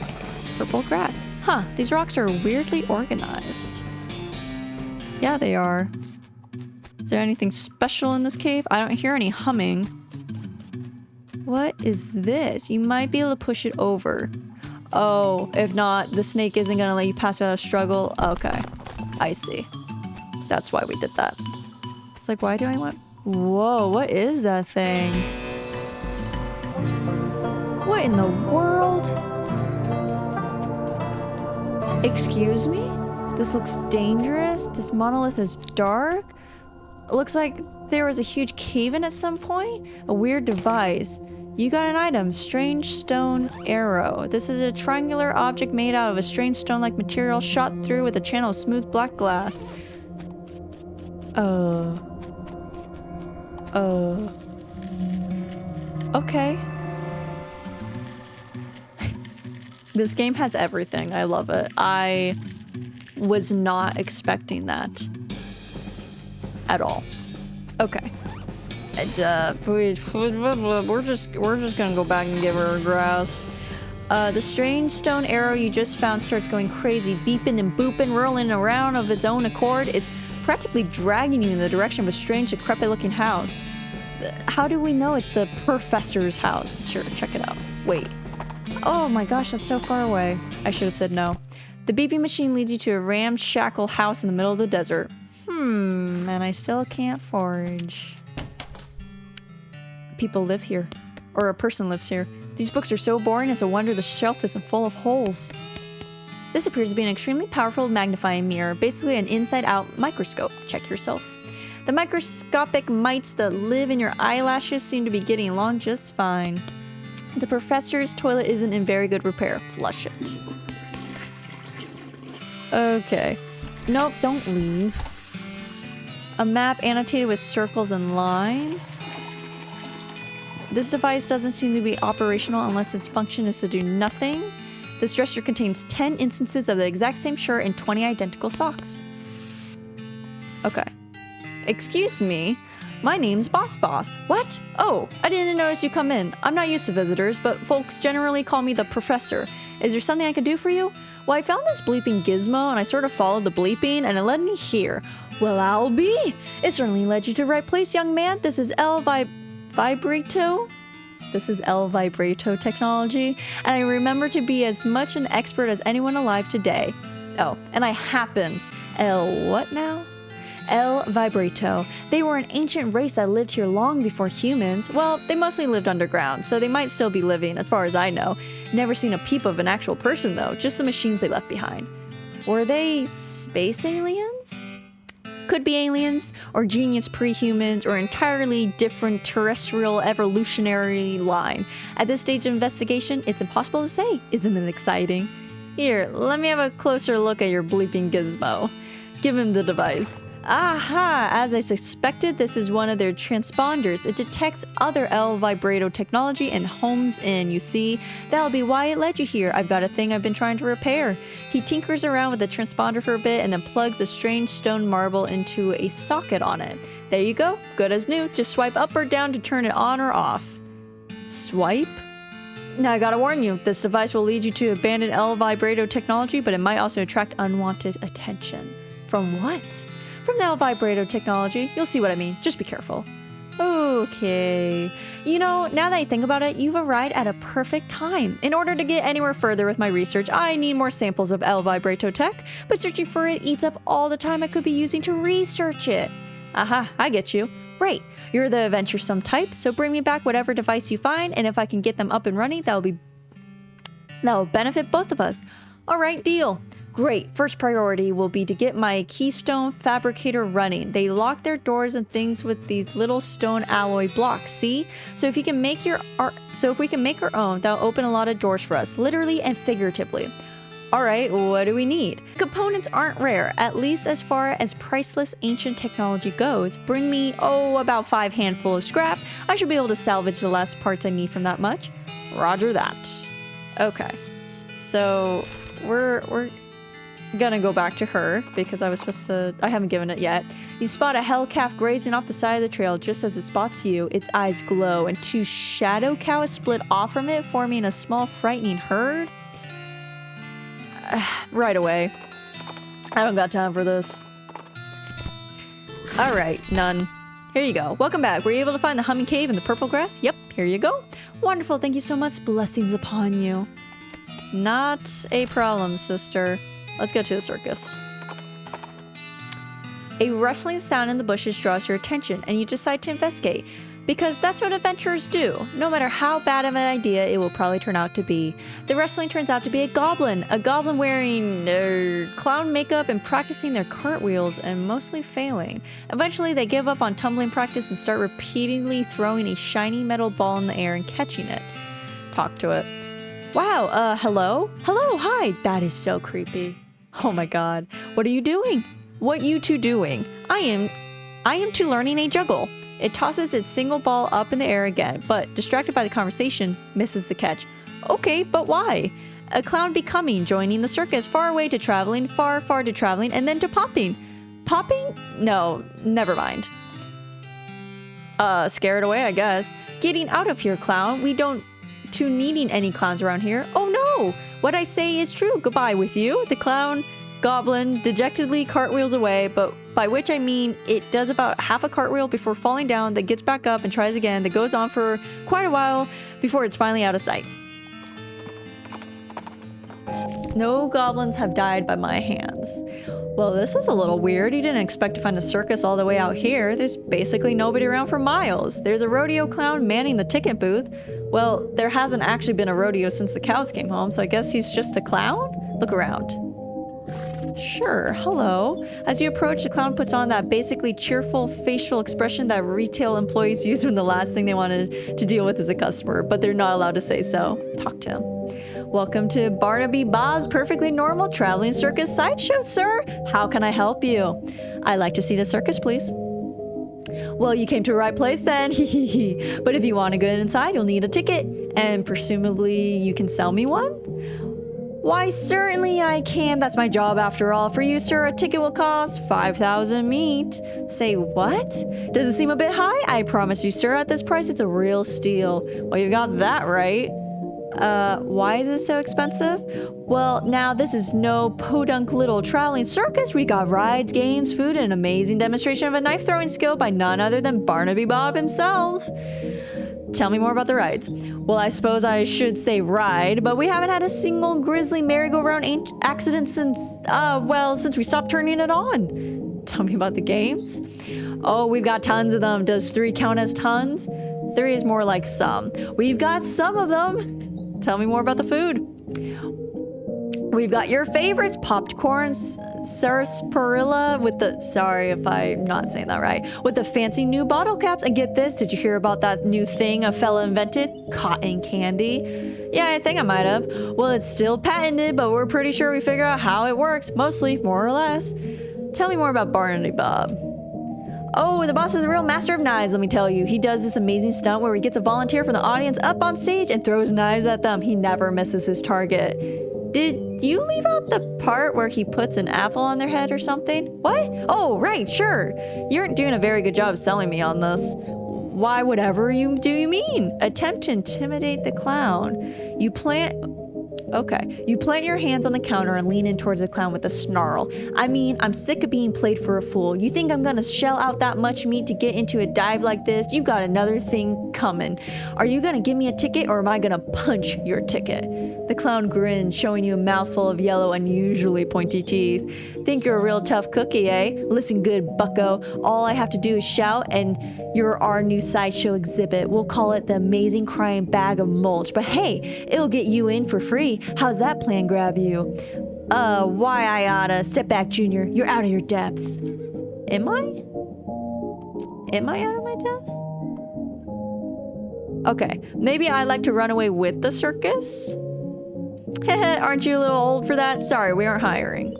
Purple grass. Huh, these rocks are weirdly organized. Yeah, they are. Is there anything special in this cave? I don't hear any humming. What is this? You might be able to push it over. Oh, if not, the snake isn't gonna let you pass without a struggle. Okay, I see. That's why we did that. It's like, why do I want... Whoa, what is that thing? What in the world? Excuse me? This looks dangerous. This monolith is dark. It looks like there was a huge cave-in at some point. A weird device. You got an item, strange stone arrow. This is a triangular object made out of a strange stone-like material shot through with a channel of smooth black glass. Okay. This game has everything. I love it. I was not expecting that at all. Okay. And, we're just gonna go back and give her grass. The strange stone arrow you just found starts going crazy, beeping and booping, rolling around of its own accord. It's practically dragging you in the direction of a strange, decrepit-looking house. How do we know it's the professor's house? Sure, check it out. Wait. Oh my gosh, that's so far away. I should have said no. The beeping machine leads you to a ramshackle house in the middle of the desert. And I still can't forage. People live here. Or a person lives here. These books are so boring, it's a wonder the shelf isn't full of holes. This appears to be an extremely powerful magnifying mirror, basically an inside-out microscope. Check yourself. The microscopic mites that live in your eyelashes seem to be getting along just fine. The professor's toilet isn't in very good repair. Flush it. Okay. Nope, don't leave. A map annotated with circles and lines. This device doesn't seem to be operational unless its function is to do nothing. This dresser contains 10 instances of the exact same shirt and 20 identical socks. Okay. Excuse me. My name's Boss Boss. What? Oh, I didn't notice you come in. I'm not used to visitors, but folks generally call me the professor. Is there something I could do for you? Well, I found this bleeping gizmo and I sort of followed the bleeping and it led me here. Well, I'll be. It certainly led you to the right place, young man. This is Vibrato? This is L Vibrato technology, and I remember to be as much an expert as anyone alive today. Oh, and I happen. L what now? L Vibrato. They were an ancient race that lived here long before humans. Well, they mostly lived underground, so they might still be living, as far as I know. Never seen a peep of an actual person, though, just the machines they left behind. Were they space aliens? Could be aliens, or genius pre-humans, or entirely different terrestrial evolutionary line. At this stage of investigation, it's impossible to say. Isn't it exciting? Here, let me have a closer look at your bleeping gizmo. Give him the device. Aha! As I suspected, this is one of their transponders. It detects other L Vibrato technology and homes in, you see. That'll be why it led you here. I've got a thing I've been trying to repair. He tinkers around with the transponder for a bit and then plugs a strange stone marble into a socket on it. There you go. Good as new. Just swipe up or down to turn it on or off. Swipe? Now I gotta warn you, this device will lead you to abandoned L Vibrato technology, but it might also attract unwanted attention. From what? From the L Vibrato technology. You'll see what I mean. Just be careful. Okay. You know, now that I think about it, you've arrived at a perfect time. In order to get anywhere further with my research, I need more samples of L Vibrato tech, but searching for it eats up all the time I could be using to research it. Aha, I get you. Right. You're the adventuresome type, so bring me back whatever device you find, and if I can get them up and running, that'll benefit both of us. All right, deal. Great. First priority will be to get my keystone fabricator running. They lock their doors and things with these little stone alloy blocks, see? So if we can make our own, that'll open a lot of doors for us, literally and figuratively. All right, what do we need? Components aren't rare, at least as far as priceless ancient technology goes. Bring me, about 5 handful of scrap. I should be able to salvage the last parts I need from that much. Roger that. Okay. So we're gonna go back to her because I haven't given it yet. You spot a hell calf grazing off the side of the trail. Just as it spots you, its eyes glow and 2 shadow cows split off from it, forming a small frightening herd. Right away. I don't got time for this. Alright, none. Here you go. Welcome back. Were you able to find the humming cave and the purple grass? Yep, here you go. Wonderful, thank you so much. Blessings upon you. Not a problem, sister. Let's go to the circus. A rustling sound in the bushes draws your attention, and you decide to investigate. Because that's what adventurers do. No matter how bad of an idea it will probably turn out to be. The rustling turns out to be a goblin wearing clown makeup and practicing their cartwheels and mostly failing. Eventually they give up on tumbling practice and start repeatedly throwing a shiny metal ball in the air and catching it. Talk to it. Wow, hello? Hello, hi! That is so creepy. Oh my god. What are you doing? What you two doing? I am too learning a juggle. It tosses its single ball up in the air again, but distracted by the conversation, misses the catch. Okay, but why? A clown becoming, joining the circus, far away to traveling, far to traveling, and then to popping. Popping? No, never mind. Scare it away, I guess. Getting out of here, clown. We don't to needing any clowns around here. Oh no! What I say is true. Goodbye with you. The clown goblin dejectedly cartwheels away, but by which I mean it does about half a cartwheel before falling down, that gets back up and tries again, that goes on for quite a while before it's finally out of sight. No goblins have died by my hands. Well, this is a little weird. You didn't expect to find a circus all the way out here. There's basically nobody around for miles. There's a rodeo clown manning the ticket booth. Well, there hasn't actually been a rodeo since the cows came home, so I guess he's just a clown? Look around. Sure, hello. As you approach, the clown puts on that basically cheerful facial expression that retail employees use when the last thing they wanted to deal with is a customer, but they're not allowed to say so. Talk to him. Welcome to Barnaby Bob's Perfectly Normal Traveling Circus Sideshow, sir. How can I help you? I'd like to see the circus, please. Well, you came to the right place then. But if you want to get inside, you'll need a ticket. And presumably you can sell me one? Why, certainly I can. That's my job after all. For you, sir, a ticket will cost 5,000 meat. Say what? Does it seem a bit high? I promise you, sir, at this price, it's a real steal. Well, you got that right. Why is it so expensive? Well, now this is no podunk little traveling circus. We got rides, games, food, and an amazing demonstration of a knife throwing skill by none other than Barnaby Bob himself. Tell me more about the rides. Well, I suppose I should say ride, but we haven't had a single grisly merry-go-round accident since we stopped turning it on. Tell me about the games. Oh, we've got tons of them. Does 3 count as tons? 3 is more like some. We've got some of them. Tell me more about the food. We've got your favorites, popped corn, sarsaparilla with the, sorry if I'm not saying that right, with the fancy new bottle caps. And get this, did you hear about that new thing a fella invented? Cotton candy. Yeah, I think I might have. Well, it's still patented, but we're pretty sure we figure out how it works, mostly, more or less. Tell me more about Barnaby Bob. Oh, the boss is a real master of knives, let me tell you. He does this amazing stunt where he gets a volunteer from the audience up on stage and throws knives at them. He never misses his target. Did you leave out the part where he puts an apple on their head or something? What? Oh, right, sure. You aren't doing a very good job selling me on this. Why, whatever you mean? Attempt to intimidate the clown. You plant your hands on the counter and lean in towards the clown with a snarl. I mean, I'm sick of being played for a fool. You think I'm gonna shell out that much meat to get into a dive like this? You've got another thing coming. Are you gonna give me a ticket or am I gonna punch your ticket? The clown grins, showing you a mouthful of yellow, unusually pointy teeth. Think you're a real tough cookie, eh? Listen good, bucko. All I have to do is shout and you're our new sideshow exhibit. We'll call it the Amazing Crying Bag of Mulch. But hey, it'll get you in for free. How's that plan grab you? Why I oughta. Step back, Junior. You're out of your depth. Am I? Am I out of my depth? Okay, maybe I like to run away with the circus? Heh, aren't you a little old for that? Sorry, we aren't hiring.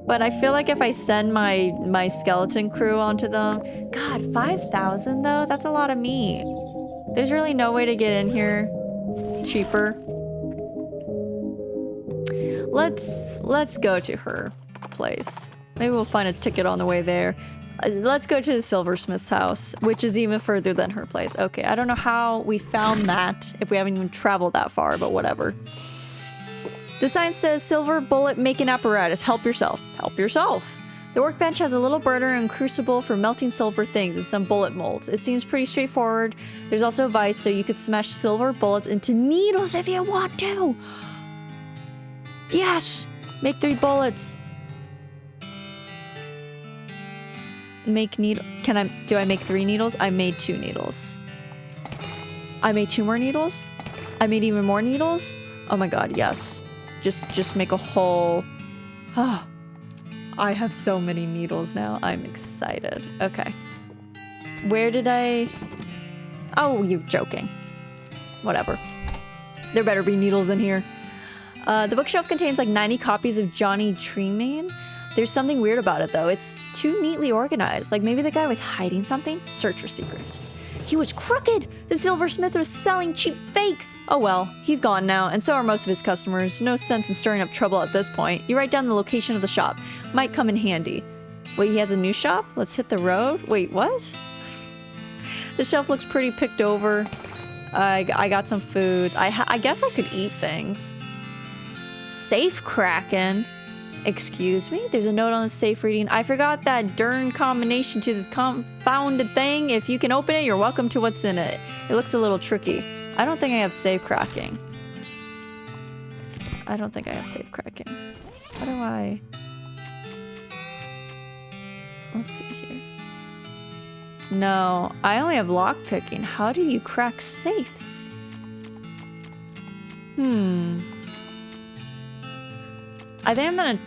But I feel like if I send my skeleton crew onto them... God, 5,000 though? That's a lot of meat. There's really no way to get in here cheaper. Let's go to her place. Maybe we'll find a ticket on the way there. Let's go to the silversmith's house, which is even further than her place. Okay, I don't know how we found that, if we haven't even traveled that far, but whatever. The sign says, silver bullet making apparatus. Help yourself. Help yourself. The workbench has a little burner and crucible for melting silver things and some bullet molds. It seems pretty straightforward. There's also a vise so you can smash silver bullets into needles if you want to. Yes! Make 3 bullets. Make needle. Do I make 3 needles? I made 2 needles. I made 2 more needles? I made even more needles? Oh my god, yes. Just make a whole... Oh, I have so many needles now. I'm excited. Okay. Where did I... Oh, you're joking. Whatever. There better be needles in here. The bookshelf contains like 90 copies of Johnny Treeman. There's something weird about it though. It's too neatly organized. Like maybe the guy was hiding something? Search for secrets. He was crooked! The silversmith was selling cheap fakes! Oh well, he's gone now, and so are most of his customers. No sense in stirring up trouble at this point. You write down the location of the shop. Might come in handy. Wait, he has a new shop? Let's hit the road? Wait, what? The shelf looks pretty picked over. I got some foods. I guess I could eat things. Safe cracking. Excuse me? There's a note on the safe reading. I forgot that darn combination to this confounded thing. If you can open it, you're welcome to what's in it. It looks a little tricky. I don't think I have safe cracking. I don't think I have safe cracking. How do I... Let's see here. No, I only have lockpicking. How do you crack safes? I think I'm gonna...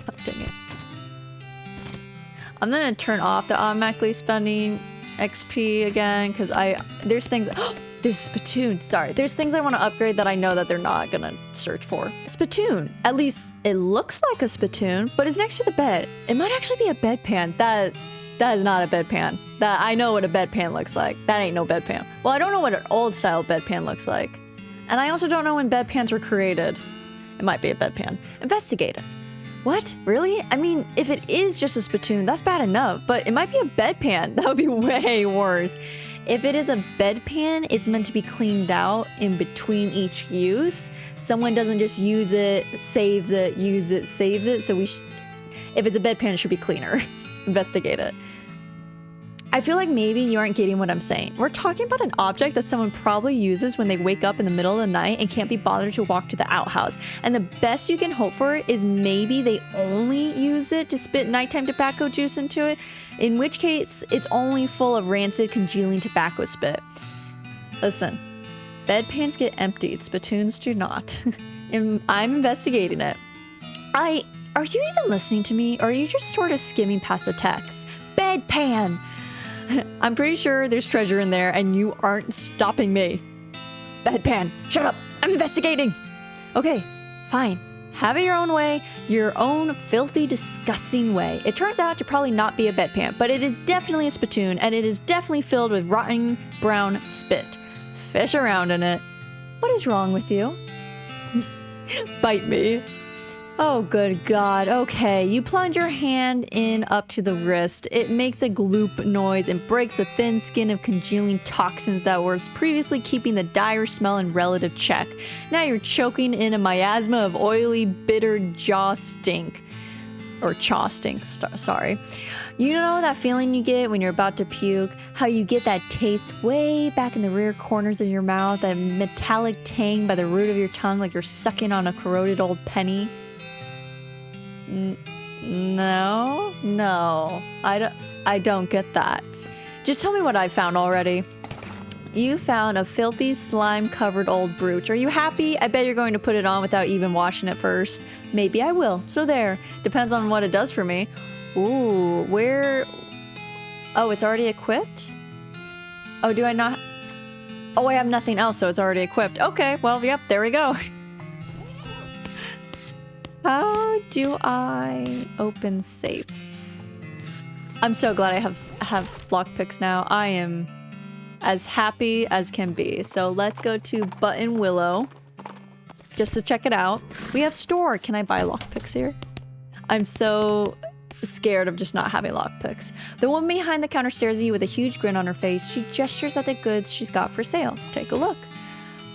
Oh, dang it. I'm gonna turn off the automatically spending XP again, because there's things... There's spittoon. Sorry. There's things I want to upgrade that I know that they're not gonna search for. Spittoon. At least it looks like a spittoon, but it's next to the bed. It might actually be a bedpan. That is not a bedpan. That I know what a bedpan looks like. That ain't no bedpan. Well, I don't know what an old style bedpan looks like. And I also don't know when bedpans were created. It might be a bedpan. Investigate it. What? Really? I mean, if it is just a spittoon, that's bad enough, but it might be a bedpan. That would be way worse. If it is a bedpan, it's meant to be cleaned out in between each use. Someone doesn't just use it, saves it, use it, saves it. So if it's a bedpan, it should be cleaner. Investigate it. I feel like maybe you aren't getting what I'm saying. We're talking about an object that someone probably uses when they wake up in the middle of the night and can't be bothered to walk to the outhouse. And the best you can hope for is maybe they only use it to spit nighttime tobacco juice into it, in which case it's only full of rancid, congealing tobacco spit. Listen, bedpans get emptied, spittoons do not. I'm investigating it. Are you even listening to me, or are you just sort of skimming past the text? Bedpan! I'm pretty sure there's treasure in there and you aren't stopping me. Bedpan, shut up! I'm investigating! Okay, fine. Have it your own way, your own filthy, disgusting way. It turns out to probably not be a bedpan, but it is definitely a spittoon, and it is definitely filled with rotten brown spit. Fish around in it. What is wrong with you? Bite me. Oh, good God. Okay, you plunge your hand in up to the wrist. It makes a gloop noise and breaks the thin skin of congealing toxins that was previously keeping the dire smell in relative check. Now you're choking in a miasma of oily, bitter jaw stink. Or chaw stink, sorry. You know that feeling you get when you're about to puke? How you get that taste way back in the rear corners of your mouth, that metallic tang by the root of your tongue like you're sucking on a corroded old penny? No, I don't get that. Just tell me what I found already. You found a filthy, slime-covered old brooch. Are you happy? I bet you're going to put it on without even washing it first. Maybe I will. So there. Depends on what it does for me. Ooh, where... Oh, it's already equipped? Oh, do I not... Oh, I have nothing else, so it's already equipped. Okay, well, yep, there we go. How do I open safes? I'm so glad I have lockpicks now. I am as happy as can be. So let's go to Button Willow just to check it out. We have store. Can I buy lockpicks here? I'm so scared of just not having lockpicks. The woman behind the counter stares at you with a huge grin on her face. She gestures at the goods she's got for sale. Take a look.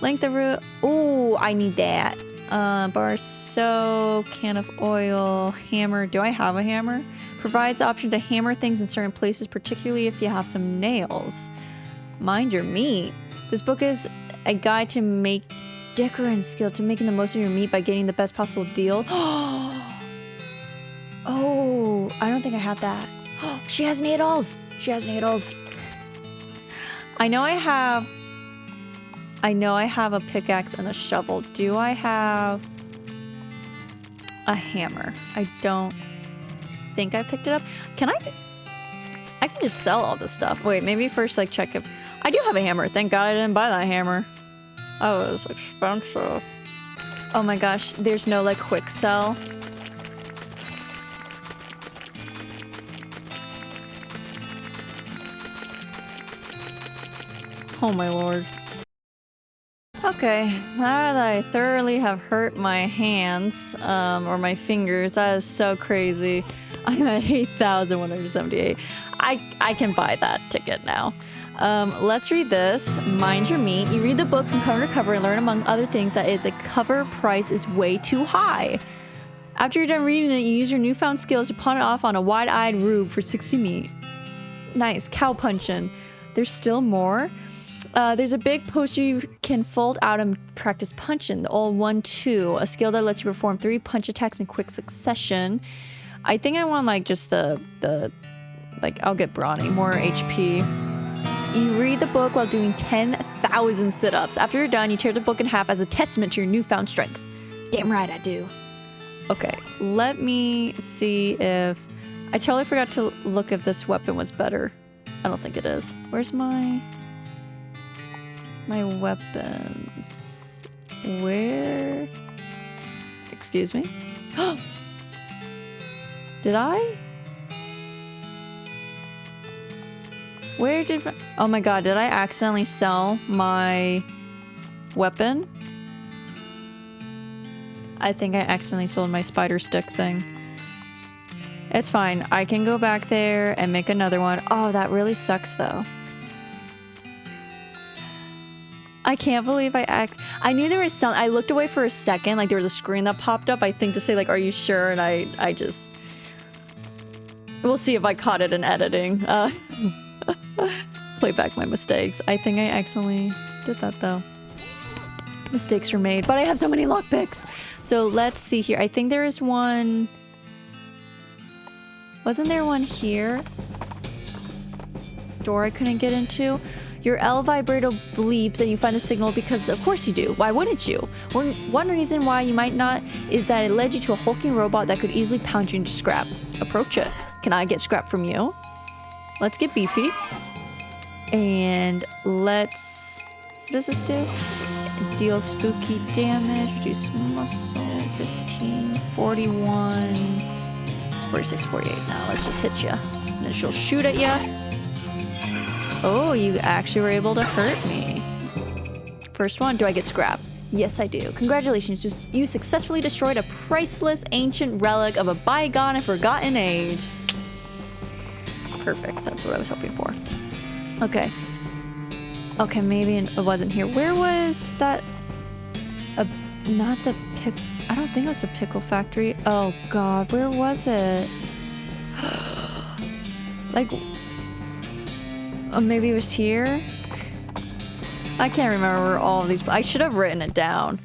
Length of route. Oh, I need that. Bar soap, can of oil, hammer. Do I have a hammer? Provides the option to hammer things in certain places, particularly if you have some nails. Mind your meat. This book is a guide to make decorating skill, to making the most of your meat by getting the best possible deal. Oh, I don't think I have that. She has needles. She has needles. I know I have a pickaxe and a shovel. Do I have a hammer? I don't think I picked it up. Can I can just sell all this stuff. Wait, maybe first like check if I do have a hammer. Thank God I didn't buy that hammer. Oh, it was expensive. Oh my gosh, there's no like quick sell. Oh my lord. Okay, now that I thoroughly have hurt my hands, or my fingers, that is so crazy. I'm at 8,178. I can buy that ticket now. Let's read this. Mind your meat. You read the book from cover to cover and learn, among other things, that a cover price is way too high. After you're done reading it, you use your newfound skills to pawn it off on a wide-eyed rube for 60 meat. Nice. Cow punching. There's still more. There's a big poster you can fold out and practice punching. The old 1-2, a skill that lets you perform 3 punch attacks in quick succession. I think I want like just the I'll get brawny, more HP. You read the book while doing 10,000 sit-ups. After you're done, you tear the book in half as a testament to your newfound strength. Damn right I do. Okay, let me see if... I totally forgot to look if this weapon was better. I don't think it is. Where's my weapons? Where? Excuse me? Did I? Where did my... Oh my god, did I accidentally sell my weapon? I think I accidentally sold my spider stick thing. It's fine. I can go back there and make another one. Oh, that really sucks though. I can't believe I knew there was some... I looked away for a second, like there was a screen that popped up, I think, to say like, are you sure? And I just... We'll see if I caught it in editing. Play back my mistakes. I think I accidentally did that though. Mistakes were made, but I have so many lockpicks. So let's see here. I think there is one... Wasn't there one here? Door I couldn't get into? Your L vibrato bleeps and you find the signal because of course you do. Why wouldn't you? One reason why you might not is that it led you to a hulking robot that could easily pound you into scrap. Approach it. Can I get scrap from you? Let's get beefy. And let's... What does this do? Deal spooky damage, reduce muscle, 15, 41, 46, 48. Now let's just hit you. And then she'll shoot at you. Oh, you actually were able to hurt me. First one, do I get scrap? Yes, I do. Congratulations, you successfully destroyed a priceless ancient relic of a bygone and forgotten age. Perfect, that's what I was hoping for. Okay. Okay, maybe it wasn't here. Where was that? Not the pick. I don't think it was a pickle factory. Oh god, where was it? Like, maybe it was here? I can't remember where all of these... I should have written it down.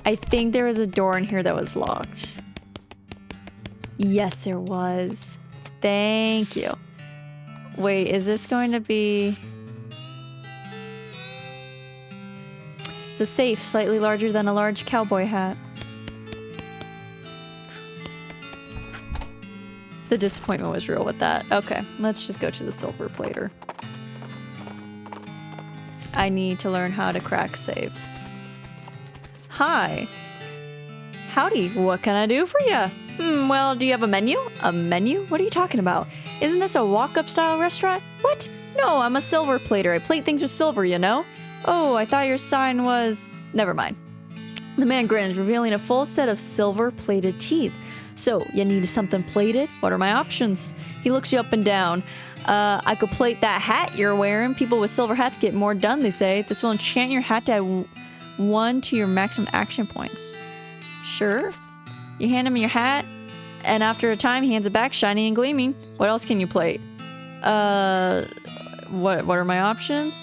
I think there was a door in here that was locked. Yes, there was. Thank you. Wait, is this going to be... It's a safe, slightly larger than a large cowboy hat. The disappointment was real with that. Okay, let's just go to the silver plater. I need to learn how to crack safes. Hi. Howdy, what can I do for you? Well, do you have a menu? A menu? What are you talking about? Isn't this a walk-up style restaurant? What? No, I'm a silver plater. I plate things with silver, you know? Oh, I thought your sign was... Never mind. The man grins, revealing a full set of silver-plated teeth. So, you need something plated? What are my options? He looks you up and down. I could plate that hat you're wearing. People with silver hats get more done, they say. This will enchant your hat to add 1 to your maximum action points. Sure. You hand him your hat, and after a time, he hands it back, shiny and gleaming. What else can you plate? What are my options?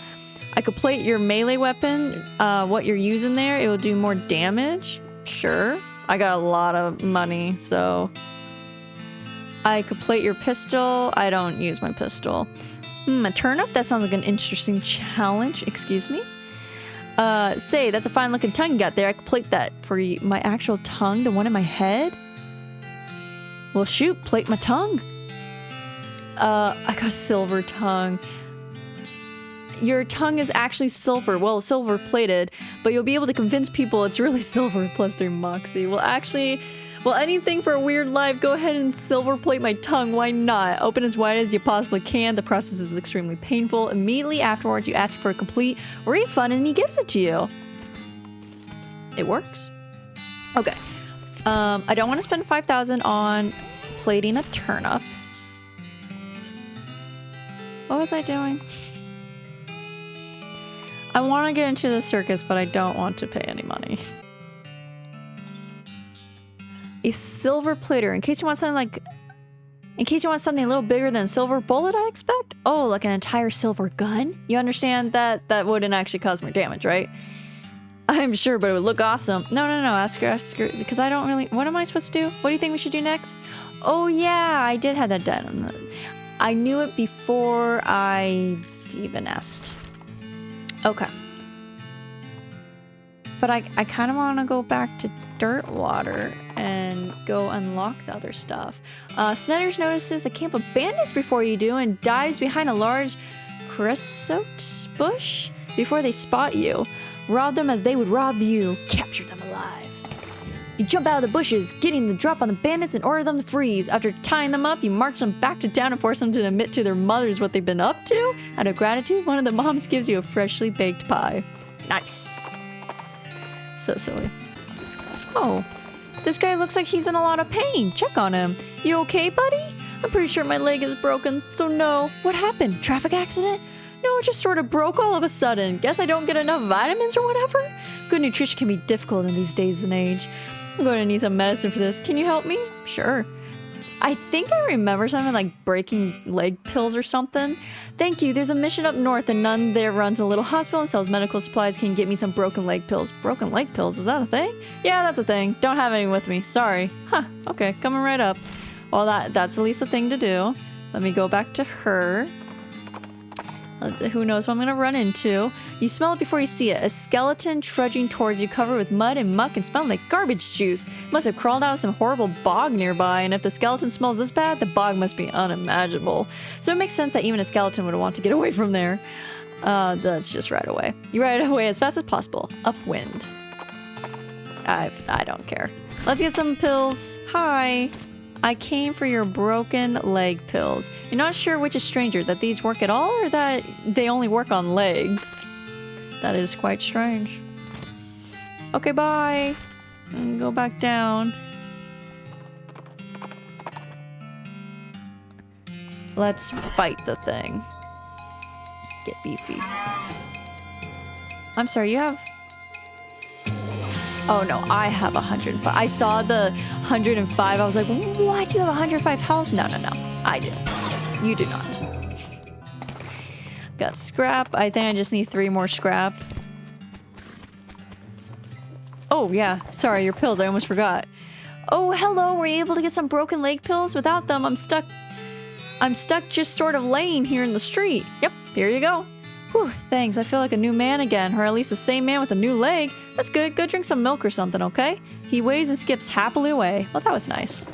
I could plate your melee weapon, what you're using there. It will do more damage. Sure. I got a lot of money, so... I could plate your pistol. I don't use my pistol. A turnip? That sounds like an interesting challenge. Excuse me? Say, that's a fine looking tongue you got there. I could plate that for you. My actual tongue? The one in my head? Well, shoot, plate my tongue. I got silver tongue. Your tongue is actually silver. Well, silver plated, but you'll be able to convince people it's really silver plus 3 moxie. Well, actually, well, anything for a weird life, go ahead and silver plate my tongue. Why not? Open as wide as you possibly can. The process is extremely painful. Immediately afterwards, you ask for a complete refund and he gives it to you. It works. Okay. I don't want to spend 5,000 on plating a turnip. What was I doing? I want to get into the circus, but I don't want to pay any money. A silver plater. In case you want something a little bigger than a silver bullet, I expect? Oh, like an entire silver gun? You understand that that wouldn't actually cause more damage, right? I'm sure, but it would look awesome. No. Ask her, because I don't really... What am I supposed to do? What do you think we should do next? Oh, yeah, I did have that done. I knew it before I even asked. Okay. But I kind of want to go back to Dirtwater and go unlock the other stuff. Snedders notices a camp of bandits before you do and dives behind a large creosote bush before they spot you. Rob them as they would rob you. Capture them alive. You jump out of the bushes, getting the drop on the bandits and order them to freeze. After tying them up, you march them back to town and force them to admit to their mothers what they've been up to. Out of gratitude, one of the moms gives you a freshly baked pie. Nice. So silly. Oh, this guy looks like he's in a lot of pain. Check on him. You okay, buddy? I'm pretty sure my leg is broken, so no. What happened? Traffic accident? No, it just sort of broke all of a sudden. Guess I don't get enough vitamins or whatever? Good nutrition can be difficult in these days and age. I'm going to need some medicine for this. Can you help me? Sure. I think I remember something like breaking leg pills or something. Thank you. There's a mission up north and none there runs a little hospital and sells medical supplies. Can you get me some broken leg pills? Broken leg pills? Is that a thing? Yeah, that's a thing. Don't have any with me. Sorry. Huh. Okay. Coming right up. Well, that's at least a thing to do. Let me go back to her. Who knows what I'm going to run into. You smell it before you see it. A skeleton trudging towards you, covered with mud and muck and smelling like garbage juice. It must have crawled out of some horrible bog nearby, and if the skeleton smells this bad, the bog must be unimaginable. So it makes sense that even a skeleton would want to get away from there. That's just right away. You ride away as fast as possible. Upwind. I don't care. Let's get some pills. Hi. I came for your broken leg pills. You're not sure which is stranger, that these work at all or that they only work on legs? That is quite strange. Okay, bye. And go back down. Let's fight the thing. Get beefy. I'm sorry, you have... Oh no, I have 105. I saw the 105. I was like, why do you have 105 health? No. I do. You do not. Got scrap. I think I just need 3 more scrap. Oh yeah, sorry, your pills. I almost forgot. Oh, hello. Were you able to get some broken leg pills? Without them, I'm stuck just sort of laying here in the street. Yep, here you go. Whew, thanks. I feel like a new man again, or at least the same man with a new leg. That's good. Go drink some milk or something, okay? He waves and skips happily away. Well, that was nice.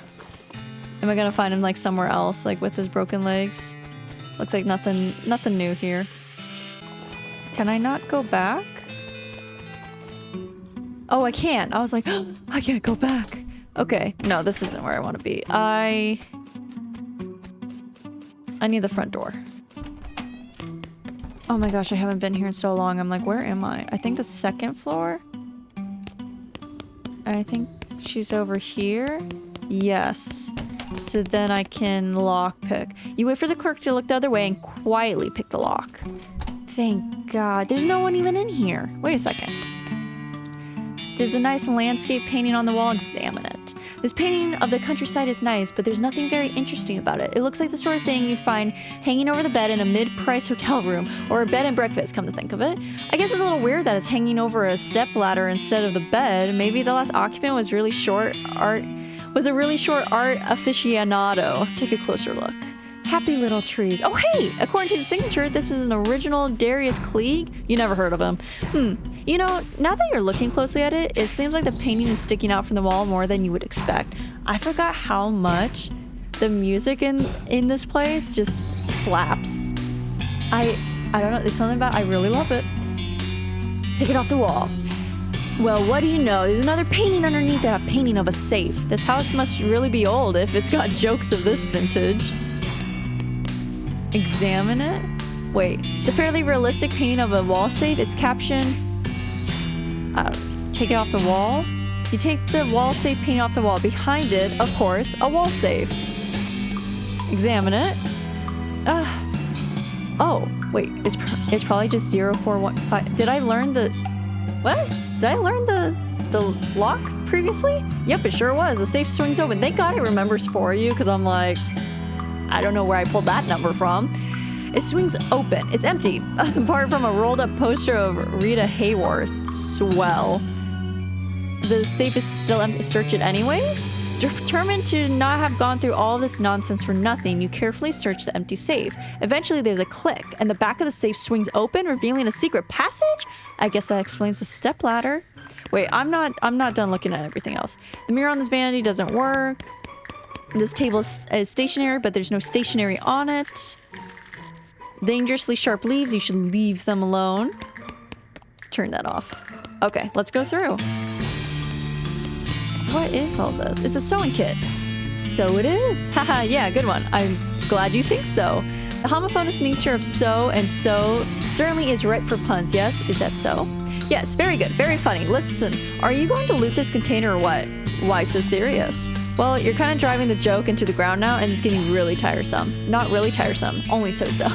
Am I gonna find him like somewhere else, like with his broken legs? Looks like nothing new here. Can I not go back? Oh, I can't. I was like, oh, I can't go back. Okay, no, this isn't where I want to be. I need the front door. Oh my gosh, I haven't been here in so long. I'm like, where am I? I think the 2nd floor? I think she's over here. Yes. So then I can lockpick. You wait for the clerk to look the other way and quietly pick the lock. Thank God. There's no one even in here. Wait a second. There's a nice landscape painting on the wall. Examine it. This painting of the countryside is nice, but there's nothing very interesting about it. It looks like the sort of thing you'd find hanging over the bed in a mid-price hotel room, or a bed and breakfast, come to think of it. I guess it's a little weird that it's hanging over a stepladder instead of the bed. Maybe the last occupant was a really short art aficionado. Take a closer look. Happy little trees. Oh, hey! According to the signature, this is an original Darius Klieg. You never heard of him. You know, now that you're looking closely at it, it seems like the painting is sticking out from the wall more than you would expect. I forgot how much the music in this place just slaps. I don't know, there's something about it. I really love it. Take it off the wall. Well, what do you know? There's another painting underneath it, a painting of a safe. This house must really be old if it's got jokes of this vintage. Examine it? Wait, it's a fairly realistic painting of a wall safe. It's captioned, take it off the wall? You take the wall safe painting off the wall. Behind it, of course, a wall safe. Examine it. Oh, wait, it's probably just 0415. Did I learn the... What? Did I learn the lock previously? Yep, it sure was. The safe swings open. Thank God it remembers for you, because I'm like, I don't know where I pulled that number from. It swings open. It's empty, apart from a rolled up poster of Rita Hayworth. Swell. The safe is still empty. Search it anyways? Determined to not have gone through all this nonsense for nothing, you carefully search the empty safe. Eventually there's a click, and the back of the safe swings open, revealing a secret passage? I guess that explains the stepladder. Wait, I'm not done looking at everything else. The mirror on this vanity doesn't work. This table is stationary, but there's no stationery on it. Dangerously sharp leaves, you should leave them alone. Turn that off. Okay, let's go through. What is all this? It's a sewing kit. So it is. Haha, yeah, good one. I'm glad you think so. The homophonous nature of so and so certainly is ripe for puns, yes? Is that so? Yes, very good, very funny. Listen, are you going to loot this container or what? Why so serious? Well, you're kind of driving the joke into the ground now, and it's getting really tiresome. Not really tiresome, only so-so.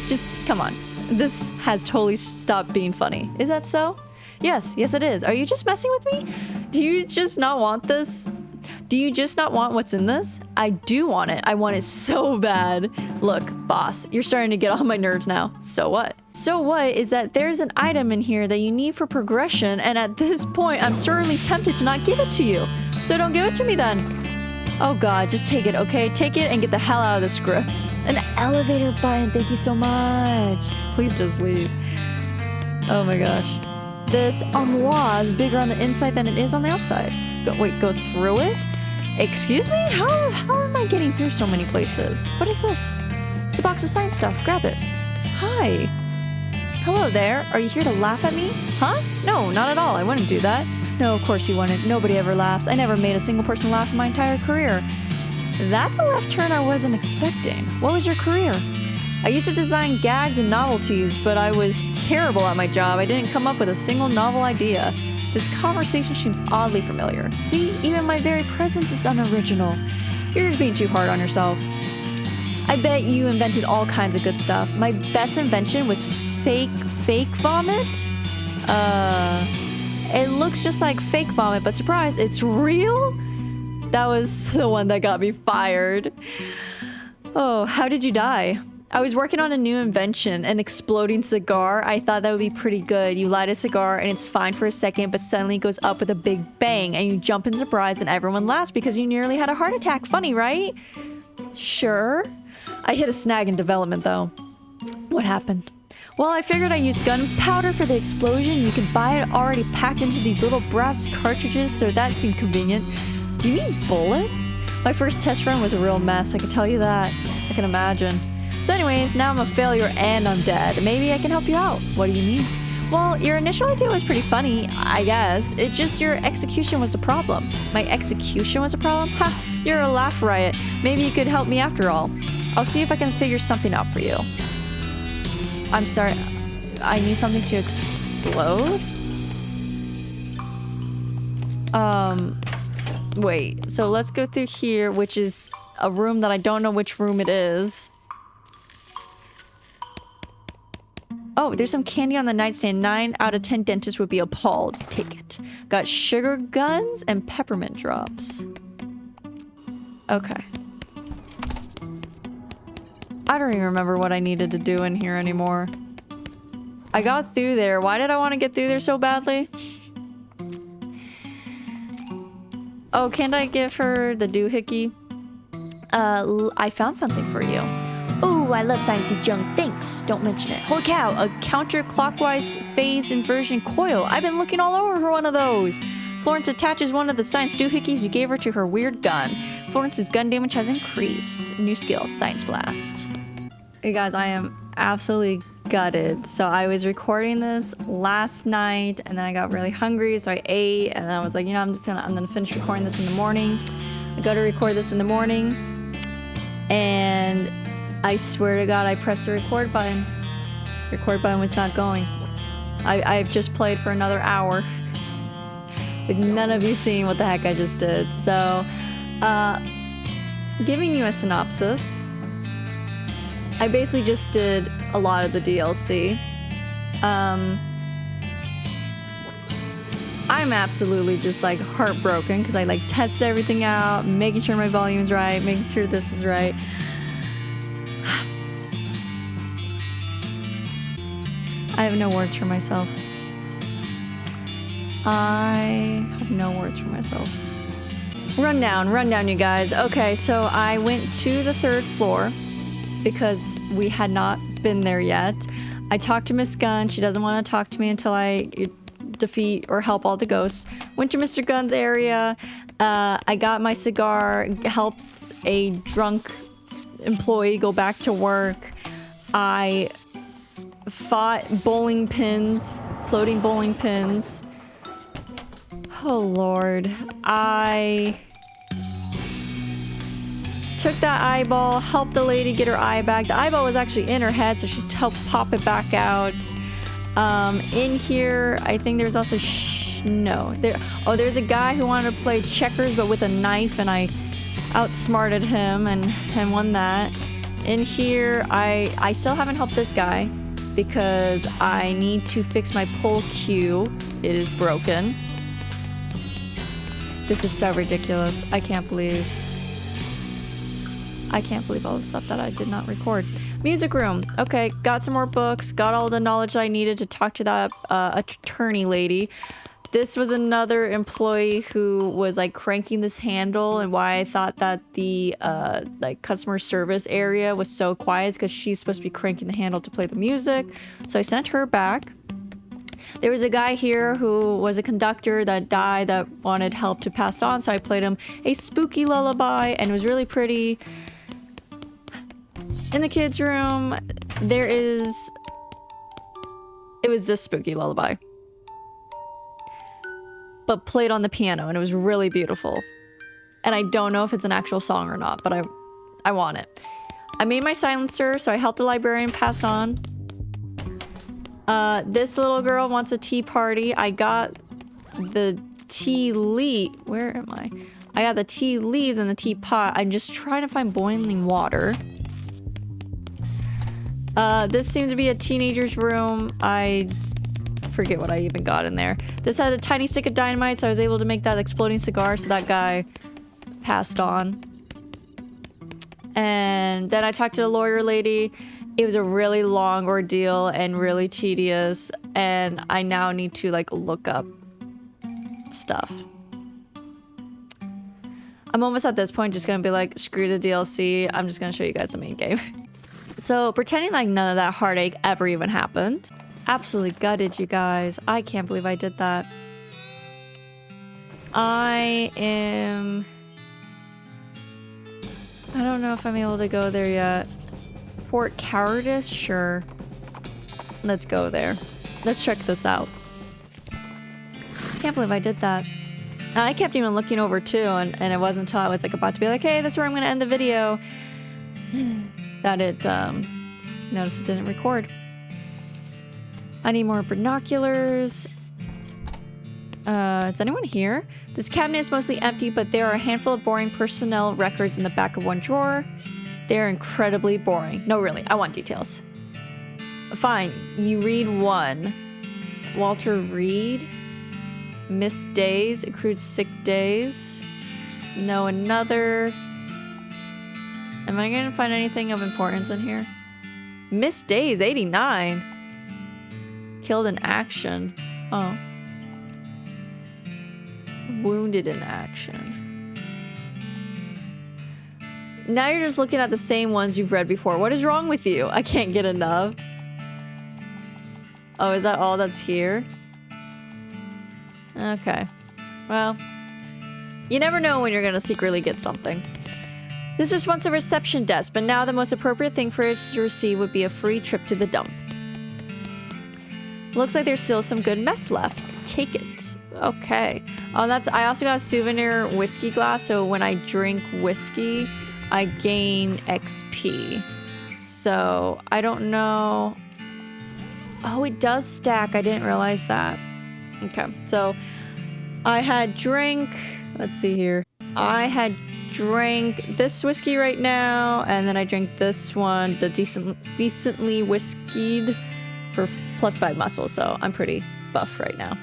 Just, come on. This has totally stopped being funny. Is that so? Yes, it is. Are you just messing with me? Do you just not want this? Do you just not want what's in this? I do want it. I want it so bad. Look, boss, you're starting to get on my nerves now. So what? So what is that there's an item in here that you need for progression, and at this point, I'm certainly tempted to not give it to you. So don't give it to me then. Oh God, just take it, okay? Take it and get the hell out of the script. An elevator button, thank you so much. Please just leave. Oh my gosh. This armoire is bigger on the inside than it is on the outside. Go through it? Excuse me? How am I getting through so many places? What is this? It's a box of science stuff. Grab it. Hi. Hello there. Are you here to laugh at me? Huh? No, not at all. I wouldn't do that. No, of course you wouldn't. Nobody ever laughs. I never made a single person laugh in my entire career. That's a left turn I wasn't expecting. What was your career? I used to design gags and novelties, but I was terrible at my job. I didn't come up with a single novel idea. This conversation seems oddly familiar. See, even my very presence is unoriginal. You're just being too hard on yourself. I bet you invented all kinds of good stuff. My best invention was fake vomit? It looks just like fake vomit, but surprise, it's real? That was the one that got me fired. Oh, how did you die? I was working on a new invention, an exploding cigar. I thought that would be pretty good. You light a cigar and it's fine for a second, but suddenly it goes up with a big bang and you jump in surprise and everyone laughs because you nearly had a heart attack. Funny, right? Sure. I hit a snag in development though. What happened? Well, I figured I used gunpowder for the explosion. You can buy it already packed into these little brass cartridges, so that seemed convenient. Do you mean bullets? My first test run was a real mess, I can tell you that. I can imagine. So anyways, now I'm a failure and I'm dead. Maybe I can help you out. What do you mean? Well, your initial idea was pretty funny, I guess. It's just your execution was the problem. My execution was a problem? Ha! You're a laugh riot. Maybe you could help me after all. I'll see if I can figure something out for you. I'm sorry. I need something to explode? Wait. So let's go through here, which is a room that I don't know which room it is. Oh, there's some candy on the nightstand. 9 out of 10 dentists would be appalled. Take it. Got sugar guns and peppermint drops. Okay. I don't even remember what I needed to do in here anymore. I got through there. Why did I want to get through there so badly? Oh, can't I give her the doohickey? I found something for you. Oh, I love sciencey junk. Thanks. Don't mention it. Holy cow, a counterclockwise phase inversion coil. I've been looking all over for one of those. Florence attaches one of the science doohickeys you gave her to her weird gun. Florence's gun damage has increased. New skill, Science Blast. Hey guys, I am absolutely gutted. So I was recording this last night and then I got really hungry, so I ate and then I was like, you know, I'm gonna finish recording this in the morning. I gotta record this in the morning and I swear to God, I pressed the record button. Record button was not going. I've just played for another hour with none of you seeing what the heck I just did. So, giving you a synopsis, I basically just did a lot of the DLC. I'm absolutely just like heartbroken because I like tested everything out, making sure my volume's right, making sure this is right. I have no words for myself. I have no words for myself. Rundown, you guys. Okay, so I went to the 3rd floor because we had not been there yet. I talked to Miss Gunn. She doesn't want to talk to me until I defeat or help all the ghosts. Went to Mr. Gunn's area. I got my cigar, helped a drunk employee go back to work. I fought bowling pins, floating bowling pins. Oh Lord. I took that eyeball, helped the lady get her eye back. The eyeball was actually in her head, so she helped pop it back out. In here, I think there's also there's a guy who wanted to play checkers but with a knife, and I outsmarted him and won that. In here, I still haven't helped this guy because I need to fix my pole cue. It is broken. This is so ridiculous. I can't believe all the stuff that I did not record. Music room. Okay, got some more books, got all the knowledge I needed to talk to that attorney lady. This was another employee who was like cranking this handle, and why I thought that the like customer service area was so quiet is because she's supposed to be cranking the handle to play the music. So I sent her back. There was a guy here who was a conductor that died that wanted help to pass on, so I played him a spooky lullaby, and it was really pretty. In the kids' room, it was this spooky lullaby, but played on the piano, and it was really beautiful. And I don't know if it's an actual song or not, but I want it. I made my silencer, so I helped the librarian pass on. This little girl wants a tea party. I got the tea leaf. Where am I? I got the tea leaves in the teapot. I'm just trying to find boiling water. This seems to be a teenager's room. I forget what I even got in there. This had a tiny stick of dynamite, so I was able to make that exploding cigar, so that guy passed on. And then I talked to the lawyer lady. It was a really long ordeal and really tedious, and I now need to like look up stuff. I'm almost at this point just gonna be like, screw the DLC, I'm just gonna show you guys the main game. So pretending like none of that heartache ever even happened. Absolutely gutted, you guys. I can't believe I did that. I don't know if I'm able to go there yet. Fort Cowardice? Sure. Let's go there. Let's check this out. Can't believe I did that. And I kept even looking over too, and it wasn't until I was like about to be like, hey, this is where I'm gonna end the video, that it noticed it didn't record. I need more binoculars. Is anyone here? This cabinet is mostly empty, but there are a handful of boring personnel records in the back of one drawer. They're incredibly boring. No, really, I want details. Fine, you read one. Walter Reed. Missed days, accrued sick days. No, another. Am I gonna find anything of importance in here? Missed days, 89. Killed in action. Oh. Wounded in action. Now you're just looking at the same ones you've read before. What is wrong with you? I can't get enough. Oh, is that all that's here? Okay. Well, you never know when you're gonna secretly get something. This was once a reception desk, but now the most appropriate thing for it to receive would be a free trip to the dump. Looks like there's still some good mess left. Take it. Okay. Oh, I also got a souvenir whiskey glass, so when I drink whiskey, I gain XP. So, I don't know. Oh, it does stack. I didn't realize that. Okay, so I had drink. Let's see here. I had drank this whiskey right now, and then I drank this one, the decently whiskeyed, for +5 muscle, so I'm pretty buff right now.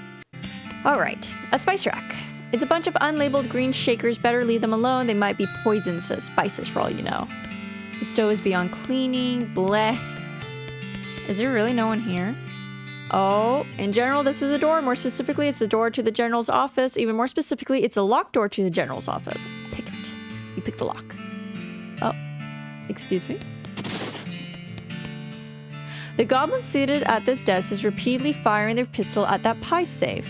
Alright, a spice rack. It's a bunch of unlabeled green shakers. Better leave them alone. They might be poisons to spices for all you know. The stove is beyond cleaning. Bleh. Is there really no one here? Oh, in general, this is a door. More specifically, it's the door to the general's office. Even more specifically, it's a locked door to the general's office. Pick it. You pick the lock. Oh, excuse me? The goblin seated at this desk is repeatedly firing their pistol at that pie safe.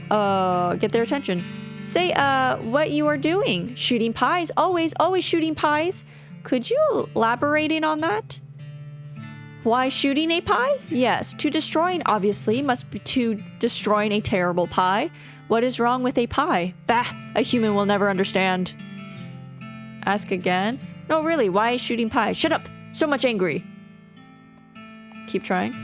Get their attention. Say, what you are doing? Shooting pies. Always shooting pies. Could you elaborate on that? Why shooting a pie? Yes, to destroying, obviously, must be to destroying a terrible pie. What is wrong with a pie? Bah, a human will never understand. Ask again. No, really, why shooting pie? Shut up, so much angry. Keep trying.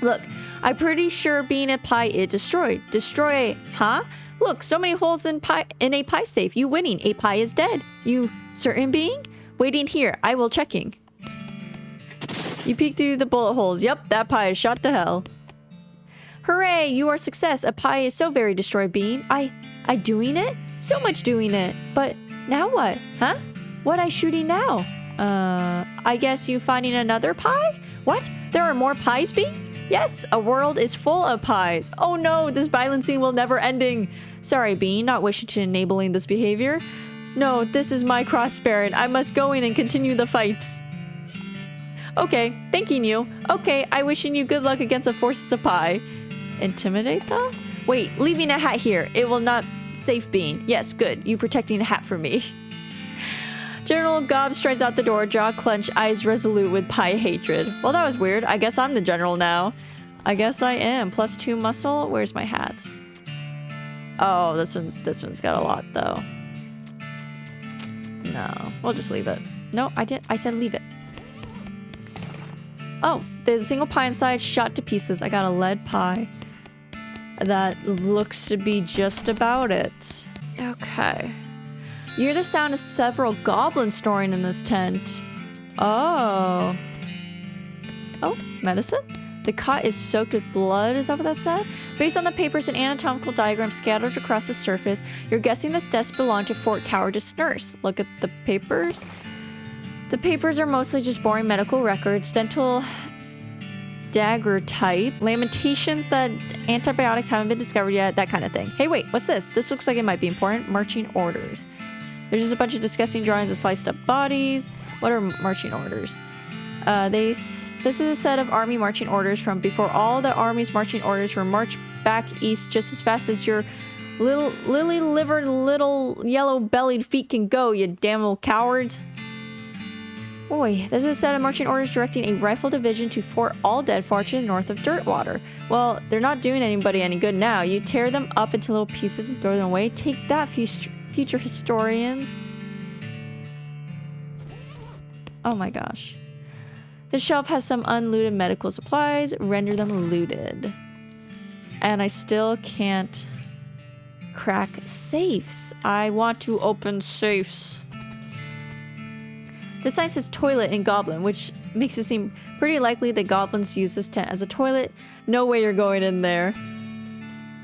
Look, I'm pretty sure being a pie is destroyed. Destroy, huh? Look, so many holes in a pie safe. You winning, a pie is dead. You certain being? Waiting here, I will checking. You peek through the bullet holes. Yup, that pie is shot to hell. Hooray, you are success. A pie is so very destroyed being. I doing it? So much doing it. But now what? Huh? What I shooting now? I guess you finding another pie? What? There are more pies being? Yes, a world is full of pies. Oh no, this violent scene will never ending. Sorry, Bean, not wishing to enabling this behavior. No, this is my cross spirit. I must go in and continue the fight. Okay, thanking you. Okay, I wishing you good luck against the forces of pie. Intimidate though? Wait, leaving a hat here. It will not safe Bean. Yes, good. You protecting a hat for me. General Gob strides out the door, jaw clenched, eyes resolute with pie hatred. Well, that was weird. I guess I'm the general now. I guess I am. +2 muscle. Where's my hats? Oh, this one's got a lot though. No, we'll just leave it. No, I said leave it. Oh, there's a single pie inside, shot to pieces. I got a lead pie. That looks to be just about it. Okay. You hear the sound of several goblins snoring in this tent. Oh. Oh, medicine? The cot is soaked with blood, is that what that said? Based on the papers and anatomical diagrams scattered across the surface, you're guessing this desk belonged to Fort Cowardice nurse. Look at the papers. The papers are mostly just boring medical records, dental daguerreotype, lamentations that antibiotics haven't been discovered yet, that kind of thing. Hey, wait, what's this? This looks like it might be important. Marching orders. There's just a bunch of disgusting drawings of sliced up bodies. What are marching orders? This is a set of army marching orders from before all the army's marching orders were marched back east just as fast as your lily-livered little yellow-bellied feet can go, you damn old cowards. Boy, this is a set of marching orders directing a rifle division to Fort All Dead far to the north of Dirtwater. Well, they're not doing anybody any good now. You tear them up into little pieces and throw them away. Take that, future historians. Oh my gosh. The shelf has some unlooted medical supplies. Render them looted. And I still can't crack safes. I want to open safes. This sign says toilet in Goblin, which makes it seem pretty likely that goblins use this tent as a toilet. No way you're going in there.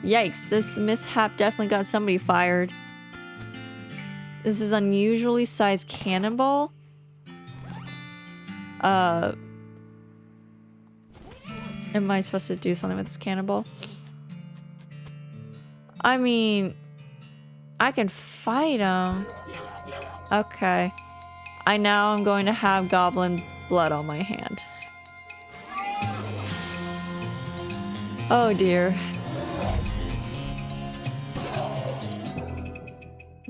Yikes, this mishap definitely got somebody fired. This is unusually sized cannonball. Am I supposed to do something with this cannonball? I mean, I can fight him. Okay. I'm going to have goblin blood on my hand. Oh dear.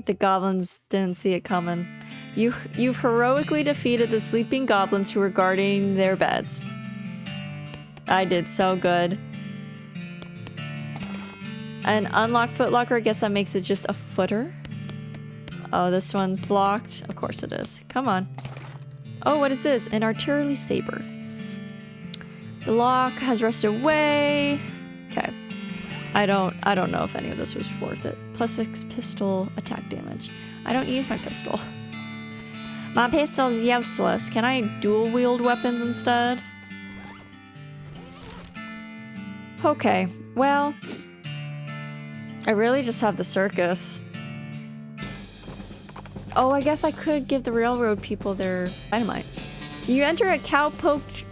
The goblins didn't see it coming. You've heroically defeated the sleeping goblins who were guarding their beds. I did so good. An unlocked footlocker, I guess that makes it just a footer. Oh, this one's locked. Of course it is. Come on. Oh, what is this? An artillery saber. The lock has rusted away. Okay. I don't know if any of this was worth it. +6 pistol attack damage. I don't use my pistol. My pistol is useless. Can I dual wield weapons instead? Okay, well, I really just have the circus. Oh, I guess I could give the railroad people their dynamite. You enter a cowpoke.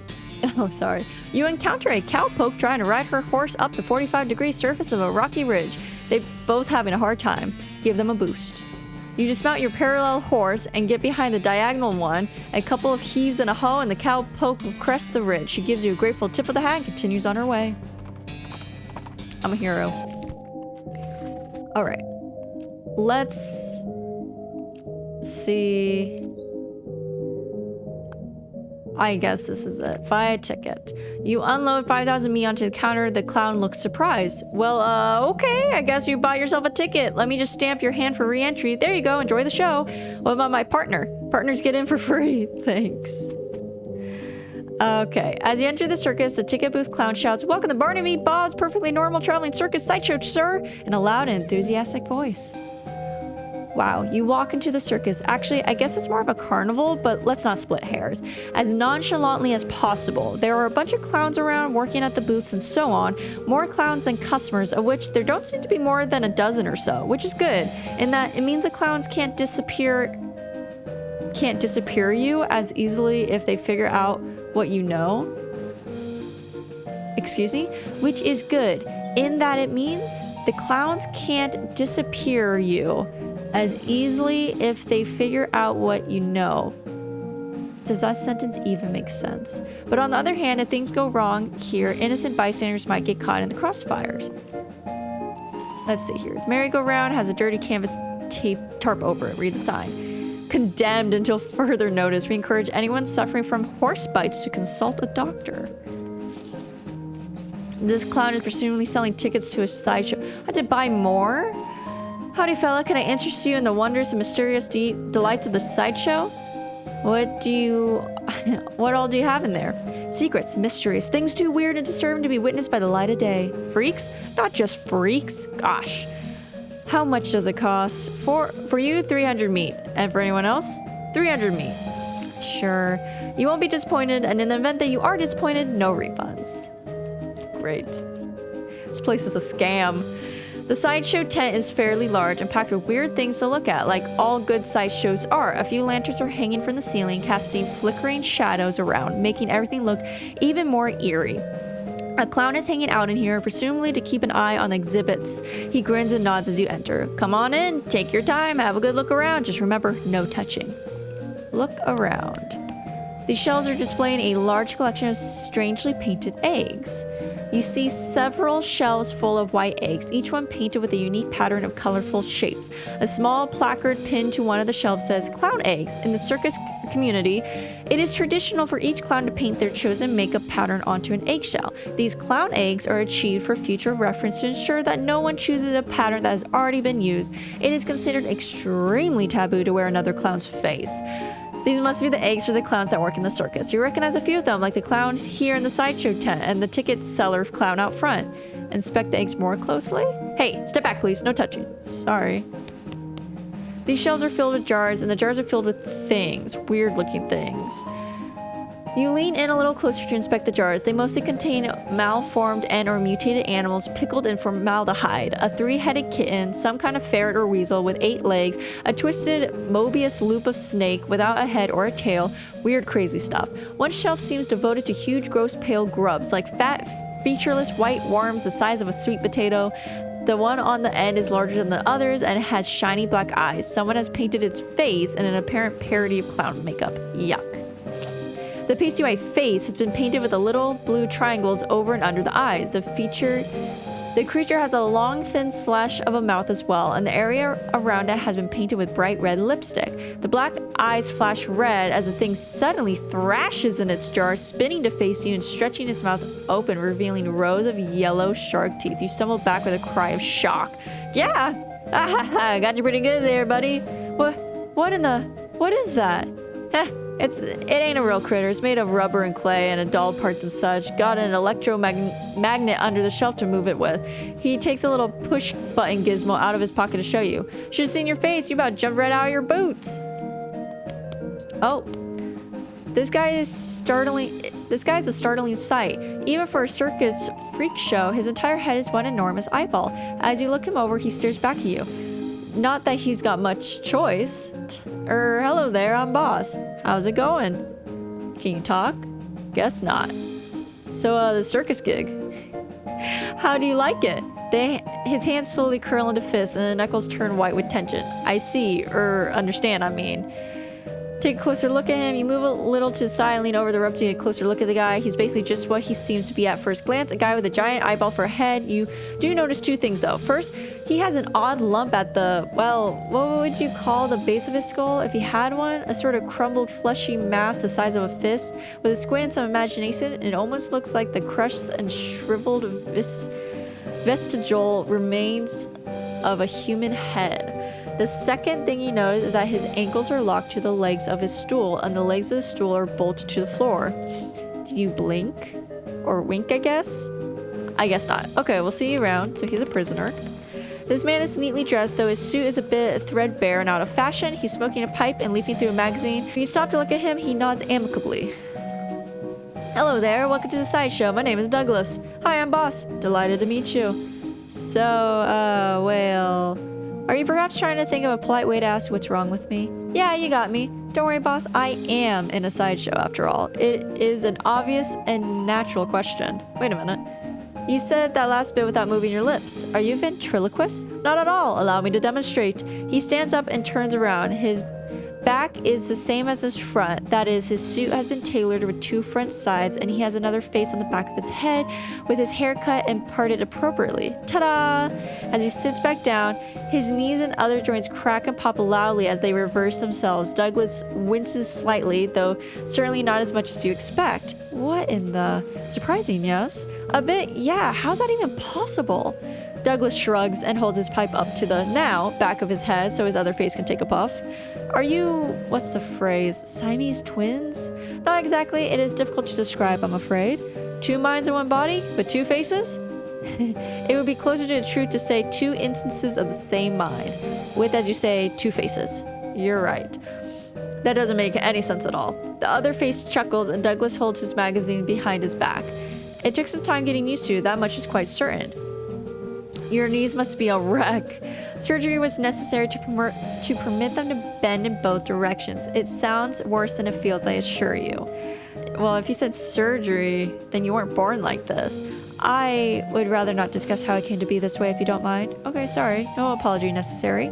Oh, sorry. You encounter a cowpoke trying to ride her horse up the 45-degree surface of a rocky ridge. They're both having a hard time. Give them a boost. You dismount your parallel horse and get behind the diagonal one. A couple of heaves and a hoe, and the cowpoke crests the ridge. She gives you a grateful tip of the hat and continues on her way. I'm a hero. All right. Let's see. I guess this is it. Buy a ticket. You unload 5,000 me onto the counter. The clown looks surprised. Well, okay. I guess you bought yourself a ticket. Let me just stamp your hand for re-entry. There you go. Enjoy the show. What about my partner? Partners get in for free. Thanks. Okay. As you enter the circus, the ticket booth clown shouts, "Welcome to Barnaby Bob's perfectly normal traveling circus sideshow, sir," in a loud and enthusiastic voice. Wow, you walk into the circus. Actually, I guess it's more of a carnival, but let's not split hairs. As nonchalantly as possible, there are a bunch of clowns around working at the booths and so on. More clowns than customers, of which there don't seem to be more than a dozen or so, which is good, in that it means the clowns can't disappear you as easily if they figure out what you know. Excuse me? Which is good, in that it means the clowns can't disappear you as easily if they figure out what you know. Does that sentence even make sense? But on the other hand, if things go wrong here, innocent bystanders might get caught in the crossfires. Let's see here. The merry-go-round has a dirty canvas tarp over it. Read the sign. Condemned until further notice. We encourage anyone suffering from horse bites to consult a doctor. This clown is presumably selling tickets to a sideshow. I had to buy more? Howdy, fella. Can I interest you in the wonders and mysterious delights of the sideshow? What all do you have in there? Secrets, mysteries, things too weird and disturbing to be witnessed by the light of day. Freaks? Not just freaks. Gosh. How much does it cost? For you, 300 meat. And for anyone else, 300 meat. Sure. You won't be disappointed, and in the event that you are disappointed, no refunds. Great. This place is a scam. The sideshow tent is fairly large and packed with weird things to look at, like all good sideshows are. A few lanterns are hanging from the ceiling, casting flickering shadows around, making everything look even more eerie. A clown is hanging out in here, presumably to keep an eye on the exhibits. He grins and nods as you enter. Come on in, take your time, have a good look around. Just remember, no touching. Look around. These shelves are displaying a large collection of strangely painted eggs. You see several shelves full of white eggs, each one painted with a unique pattern of colorful shapes. A small placard pinned to one of the shelves says, "Clown eggs." In the circus community, it is traditional for each clown to paint their chosen makeup pattern onto an eggshell. These clown eggs are achieved for future reference to ensure that no one chooses a pattern that has already been used. It is considered extremely taboo to wear another clown's face. These must be the eggs for the clowns that work in the circus. You recognize a few of them, like the clowns here in the sideshow tent and the ticket seller clown out front. Inspect the eggs more closely. Hey, step back please, no touching. Sorry. These shelves are filled with jars, and the jars are filled with things, weird looking things. You lean in a little closer to inspect the jars. They mostly contain malformed and or mutated animals pickled in formaldehyde, a 3-headed kitten, some kind of ferret or weasel with 8 legs, a twisted Mobius loop of snake without a head or a tail, weird crazy stuff. One shelf seems devoted to huge gross pale grubs, like fat featureless white worms the size of a sweet potato. The one on the end is larger than the others and has shiny black eyes. Someone has painted its face in an apparent parody of clown makeup. Yuck. The pasty white face has been painted with the little blue triangles over and under the eyes. The creature has a long, thin slash of a mouth as well, and the area around it has been painted with bright red lipstick. The black eyes flash red as the thing suddenly thrashes in its jar, spinning to face you and stretching its mouth open, revealing rows of yellow shark teeth. You stumble back with a cry of shock. Yeah! Got you pretty good there, buddy. What is that? It ain't a real critter. It's made of rubber and clay and a dull parts and such. Got an electromagnet under the shelf to move it with. He takes a little push button gizmo out of his pocket to show you. Should've seen your face. You about jumped right out of your boots. Oh. This guy is startling. This guy's a startling sight. Even for a circus freak show, his entire head is one enormous eyeball. As you look him over, he stares back at you. Not that he's got much choice. Hello there, I'm Boss. How's it going? Can you talk? Guess not. So, the circus gig. How do you like it? His hands slowly curl into fists and the knuckles turn white with tension. I see, understand, I mean. Take a closer look at him. You move a little to the side and lean over the rope to get a closer look at the guy. He's basically just what he seems to be at first glance, a guy with a giant eyeball for a head. You do notice two things though. First, he has an odd lump at the, well, what would you call the base of his skull if he had one? A sort of crumbled fleshy mass the size of a fist. With a squint and some imagination, it almost looks like the crushed and shriveled vestigial remains of a human head. The second thing you notice is that his ankles are locked to the legs of his stool, and the legs of the stool are bolted to the floor. Did you blink? Or wink, I guess? I guess not. Okay, we'll see you around. So he's a prisoner. This man is neatly dressed, though his suit is a bit threadbare and out of fashion. He's smoking a pipe and leafing through a magazine. When you stop to look at him, he nods amicably. Hello there, welcome to the sideshow. My name is Douglas. Hi, I'm Boss. Delighted to meet you. So, well... Are you perhaps trying to think of a polite way to ask what's wrong with me? Yeah, you got me. Don't worry, boss. I am in a sideshow after all. It is an obvious and natural question. Wait a minute. You said that last bit without moving your lips. Are you a ventriloquist? Not at all. Allow me to demonstrate. He stands up and turns around. His back is the same as his front. That is, his suit has been tailored with two front sides, and he has another face on the back of his head with his hair cut and parted appropriately. Ta-da! As he sits back down, his knees and other joints crack and pop loudly as they reverse themselves. Douglas winces slightly, though certainly not as much as you expect. What in the... Surprising, yes? A bit, yeah. How's that even possible? Douglas shrugs and holds his pipe up to the now back of his head so his other face can take a puff. Are you, what's the phrase, Siamese twins? Not exactly. It is difficult to describe, I'm afraid. Two minds in one body, but two faces? It would be closer to the truth to say two instances of the same mind, with, as you say, two faces. You're right. That doesn't make any sense at all. The other face chuckles and Douglas holds his magazine behind his back. It took some time getting used to, that much is quite certain. Your knees must be a wreck. Surgery was necessary to permit them to bend in both directions. It sounds worse than it feels, I assure you. Well, if you said surgery, then you weren't born like this. I would rather not discuss how I came to be this way if you don't mind. Okay, sorry. No apology necessary.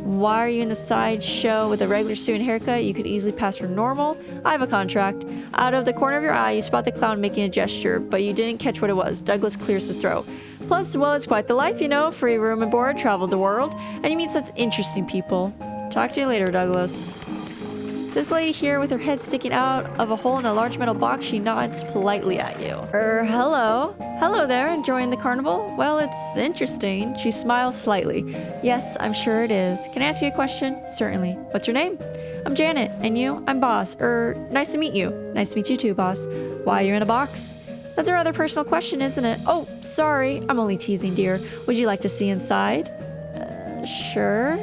Why are you in the sideshow with a regular suit and haircut? You could easily pass for normal. I have a contract. Out of the corner of your eye, you spot the clown making a gesture, but you didn't catch what it was. Douglas clears his throat. Plus, well, it's quite the life, you know. Free room and board, travel the world, and you meet such interesting people. Talk to you later, Douglas. This lady here with her head sticking out of a hole in a large metal box, she nods politely at you. Hello. Hello there, enjoying the carnival? Well, it's interesting. She smiles slightly. Yes, I'm sure it is. Can I ask you a question? Certainly. What's your name? I'm Janet. And you? I'm Boss. Nice to meet you. Nice to meet you too, Boss. Why are you in a box? That's a rather personal question, isn't it? Oh, sorry. I'm only teasing, dear. Would you like to see inside? Sure.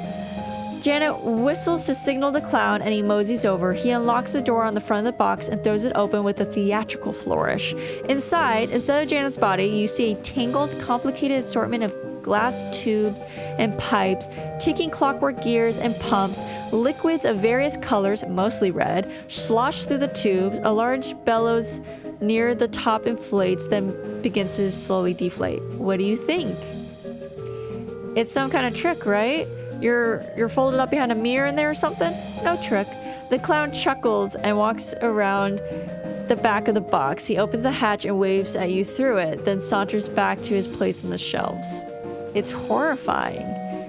Janet whistles to signal the clown and he moseys over. He unlocks the door on the front of the box and throws it open with a theatrical flourish. Inside, instead of Janet's body, you see a tangled, complicated assortment of glass tubes and pipes, ticking clockwork gears and pumps, liquids of various colors, mostly red, slosh through the tubes. A large bellows near the top inflates, then begins to slowly deflate. What do you think? It's some kind of trick, right? You're folded up behind a mirror in there or something? No trick. The clown chuckles and walks around the back of the box. He opens the hatch and waves at you through it, then saunters back to his place in the shelves. It's horrifying.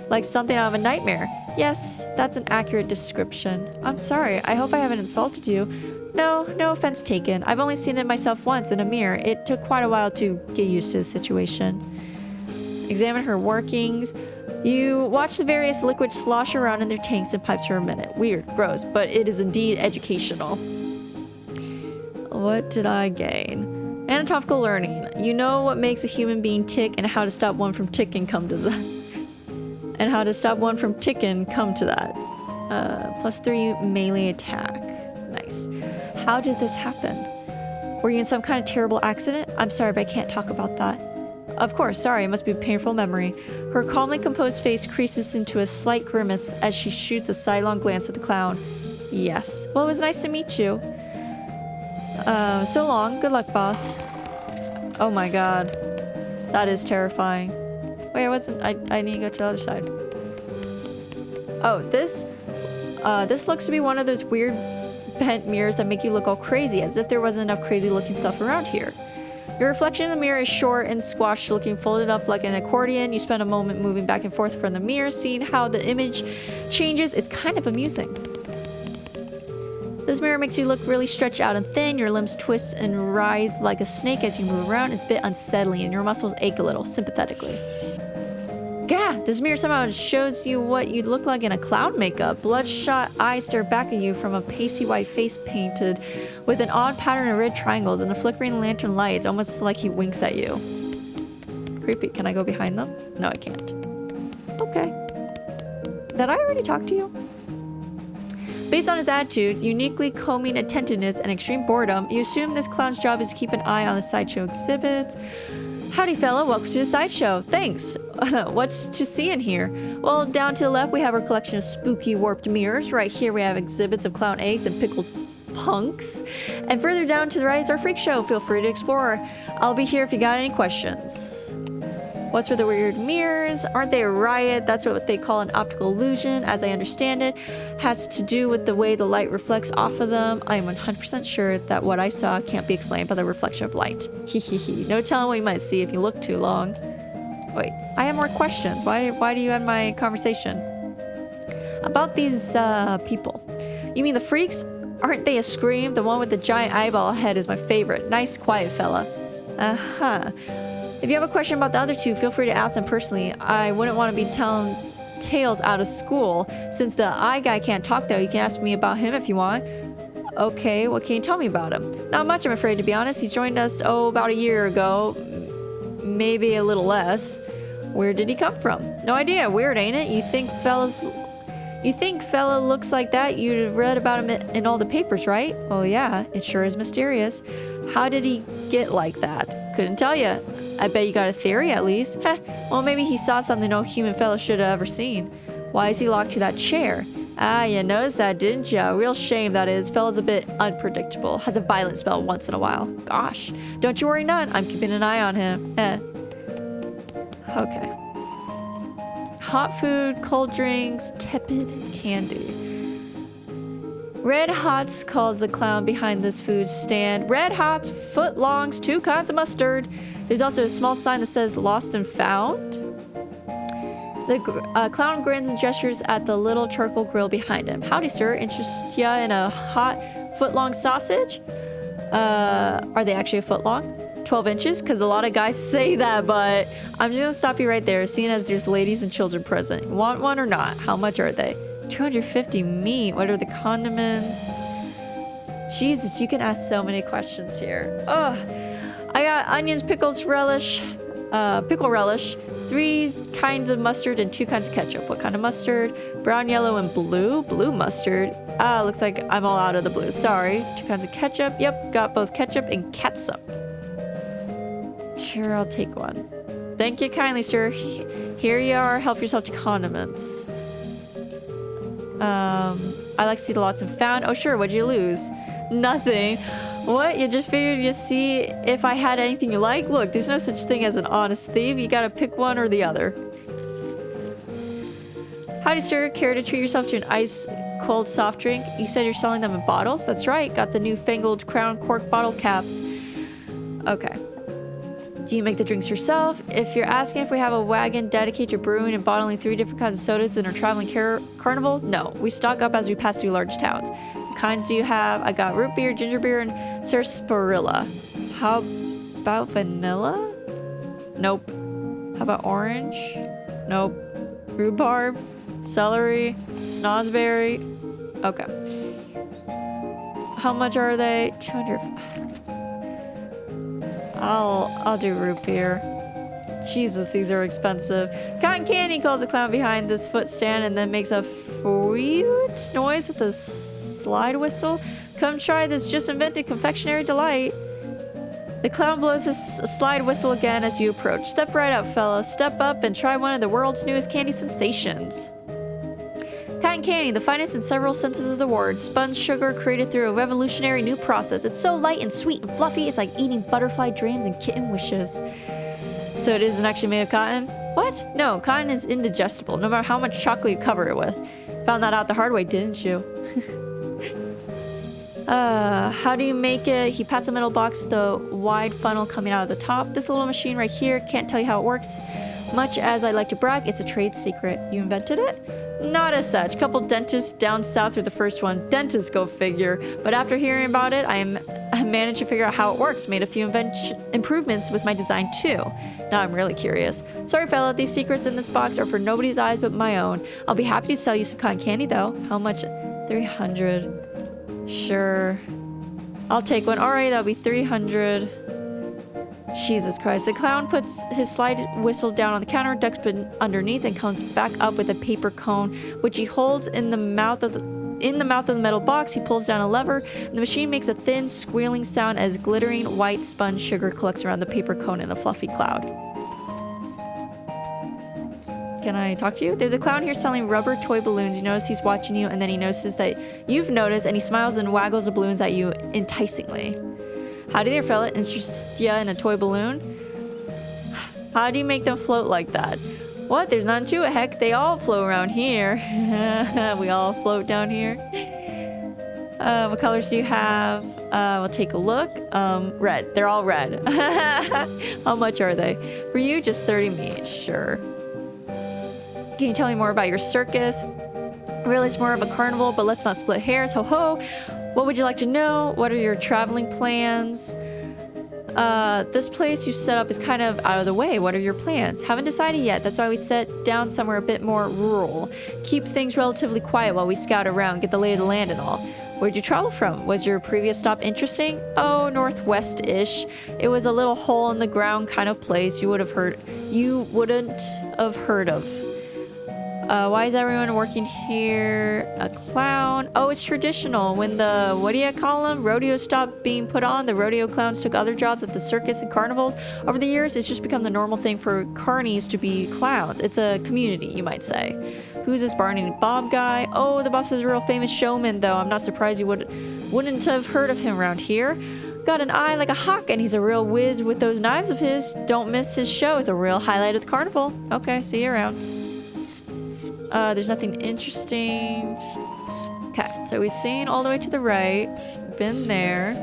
Like something out of a nightmare. Yes, that's an accurate description. I'm sorry. I hope I haven't insulted you. No offense taken. I've only seen it myself once in a mirror. It took quite a while to get used to the situation. Examine her workings. You watch the various liquids slosh around in their tanks and pipes for a minute. Weird, gross, but it is indeed educational. What did I gain? Anatomical learning. You know what makes a human being tick and how to stop one from ticking come to that. And how to stop one from ticking come to that. +3 melee attack. Nice. How did this happen? Were you in some kind of terrible accident? I'm sorry, but I can't talk about that. Of course, sorry, it must be a painful memory. Her calmly composed face creases into a slight grimace as she shoots a sidelong glance at the clown. Yes. Well, it was nice to meet you. So long. Good luck, boss. Oh my god. That is terrifying. Wait, I need to go to the other side. Oh, this looks to be one of those weird bent mirrors that make you look all crazy, as if there wasn't enough crazy looking stuff around here. Your reflection in the mirror is short and squashed, looking folded up like an accordion. You spend a moment moving back and forth from the mirror, seeing how the image changes. It's kind of amusing. This mirror makes you look really stretched out and thin. Your limbs twist and writhe like a snake as you move around. It's a bit unsettling and your muscles ache a little, sympathetically. Gah! This mirror somehow shows you what you'd look like in a clown makeup. Bloodshot eyes stare back at you from a pasty white face painted with an odd pattern of red triangles and the flickering lantern light. It's almost like he winks at you. Creepy. Can I go behind them? No, I can't. Okay. Did I already talk to you? Based on his attitude, uniquely combing attentiveness, and extreme boredom, you assume this clown's job is to keep an eye on the sideshow exhibits. Howdy, fella. Welcome to the sideshow. Thanks. What's to see in here? Well, down to the left, we have our collection of spooky warped mirrors. Right here, we have exhibits of clown eggs and pickled punks. And further down to the right is our freak show. Feel free to explore. I'll be here if you got any questions. What's with the weird mirrors? Aren't they a riot? That's what they call an optical illusion, as I understand it. Has to do with the way the light reflects off of them. I am 100% sure that what I saw can't be explained by the reflection of light. Hehehe. No telling what you might see if you look too long. Wait, I have more questions. Why do you end my conversation? About these, people. You mean the freaks? Aren't they a scream? The one with the giant eyeball head is my favorite. Nice, quiet fella. Uh-huh. If you have a question about the other two, feel free to ask them personally. I wouldn't want to be telling tales out of school. Since the eye guy can't talk though, you can ask me about him if you want. Okay, what can you tell me about him? Not much, I'm afraid, to be honest. He joined us, about a year ago. Maybe a little less. Where did he come from? No idea. Weird, ain't it? You think fella looks like that? You'd have read about him in all the papers, right? Oh yeah, it sure is mysterious. How did he get like that? Couldn't tell you. I bet you got a theory at least. Heh, well maybe he saw something no human fella should have ever seen. Why is he locked to that chair? Ah, you noticed that, didn't ya? Real shame that is. Fella's a bit unpredictable. Has a violent spell once in a while. Gosh. Don't you worry none. I'm keeping an eye on him. Okay. Hot food, cold drinks, tepid candy. Red Hots calls the clown behind this food stand. Red Hots, footlongs, 2 kinds of mustard. There's also a small sign that says lost and found. The clown grins and gestures at the little charcoal grill behind him. Howdy, sir. Interest ya in a hot footlong sausage? Are they actually a foot long? 12 inches? Because a lot of guys say that, but I'm just going to stop you right there, seeing as there's ladies and children present. Want one or not? How much are they? 250 meat. What are the condiments? Jesus, you can ask so many questions here. Oh, I got onions, pickles, relish, pickle relish, 3 kinds of mustard, and 2 kinds of ketchup. What kind of mustard? Brown, yellow, and blue? Blue mustard. Ah, looks like I'm all out of the blue. Sorry. 2 kinds of ketchup. Yep, got both ketchup and catsup. Sure, I'll take one. Thank you kindly, sir. Here you are. Help yourself to condiments. I like to see the lost and found. Oh, sure. What'd you lose? Nothing. What? You just figured you'd see if I had anything you like? Look, there's no such thing as an honest thief. You gotta pick one or the other. Howdy, sir. Care to treat yourself to an ice cold soft drink? You said you're selling them in bottles? That's right. Got the newfangled crown cork bottle caps. Okay. Do you make the drinks yourself? If you're asking if we have a wagon dedicated to brewing and bottling 3 different kinds of sodas in our traveling carnival, no. We stock up as we pass through large towns. What kinds do you have? I got root beer, ginger beer, and sarsaparilla. How about vanilla? Nope. How about orange? Nope. Rhubarb, celery, snozzberry. Okay. How much are they? 200. I'll do root beer. Jesus, these are expensive. Cotton candy, calls the clown behind this foot stand and then makes a fruit noise with a slide whistle. Come try this just invented confectionery delight. The clown blows his slide whistle again as you approach. Step right up, fellas. Step up and try one of the world's newest candy sensations. Cotton candy, the finest in several senses of the word. Spun sugar created through a revolutionary new process. It's so light and sweet and fluffy, it's like eating butterfly dreams and kitten wishes. So it isn't actually made of cotton? What? No, cotton is indigestible, no matter how much chocolate you cover it with. Found that out the hard way, didn't you? How do you make it? He pats a metal box with a wide funnel coming out of the top. This little machine right here, can't tell you how it works. Much as I like to brag, it's a trade secret. You invented it? Not as such. Couple dentists down south are the first one. Dentists, go figure. But after hearing about it, I managed to figure out how it works. Made a few improvements with my design too. Now I'm really curious. Sorry fella, these secrets in this box are for nobody's eyes but my own. I'll be happy to sell you some cotton candy though. How much? 300. Sure. I'll take one. Alright, that'll be 300. Jesus Christ. The clown puts his slide whistle down on the counter, ducks underneath, and comes back up with a paper cone, which he holds in the mouth of the metal box. He pulls down a lever, and the machine makes a thin, squealing sound as glittering white spun sugar collects around the paper cone in a fluffy cloud. Can I talk to you? There's a clown here selling rubber toy balloons. You notice he's watching you, and then he notices that you've noticed, and he smiles and waggles the balloons at you enticingly. Howdy there, fella. Interest ya in a toy balloon? How do you make them float like that? What? There's none to it. Heck, they all float around here. We all float down here. What colors do you have? We'll take a look. Red. They're all red. How much are they? For you, just 30 each. Sure. Can you tell me more about your circus? Really, it's more of a carnival, but let's not split hairs. Ho ho. What would you like to know? What are your traveling plans? This place you set up is kind of out of the way. What are your plans? Haven't decided yet. That's why we set down somewhere a bit more rural. Keep things relatively quiet while we scout around, get the lay of the land and all. Where'd you travel from? Was your previous stop interesting? Oh, northwest-ish. It was a little hole in the ground kind of place you wouldn't have heard of. Why is everyone working here? A clown? Oh, it's traditional. When the, what do you call them? Rodeo stopped being put on, the rodeo clowns took other jobs at the circus and carnivals. Over the years, it's just become the normal thing for carnies to be clowns. It's a community, you might say. Who's this Barney Bob guy? Oh, the boss is a real famous showman, though. I'm not surprised you wouldn't have heard of him around here. Got an eye like a hawk, and he's a real whiz with those knives of his. Don't miss his show. It's a real highlight of the carnival. Okay, see you around. There's nothing interesting. Okay, so we've seen all the way to the right. Been there.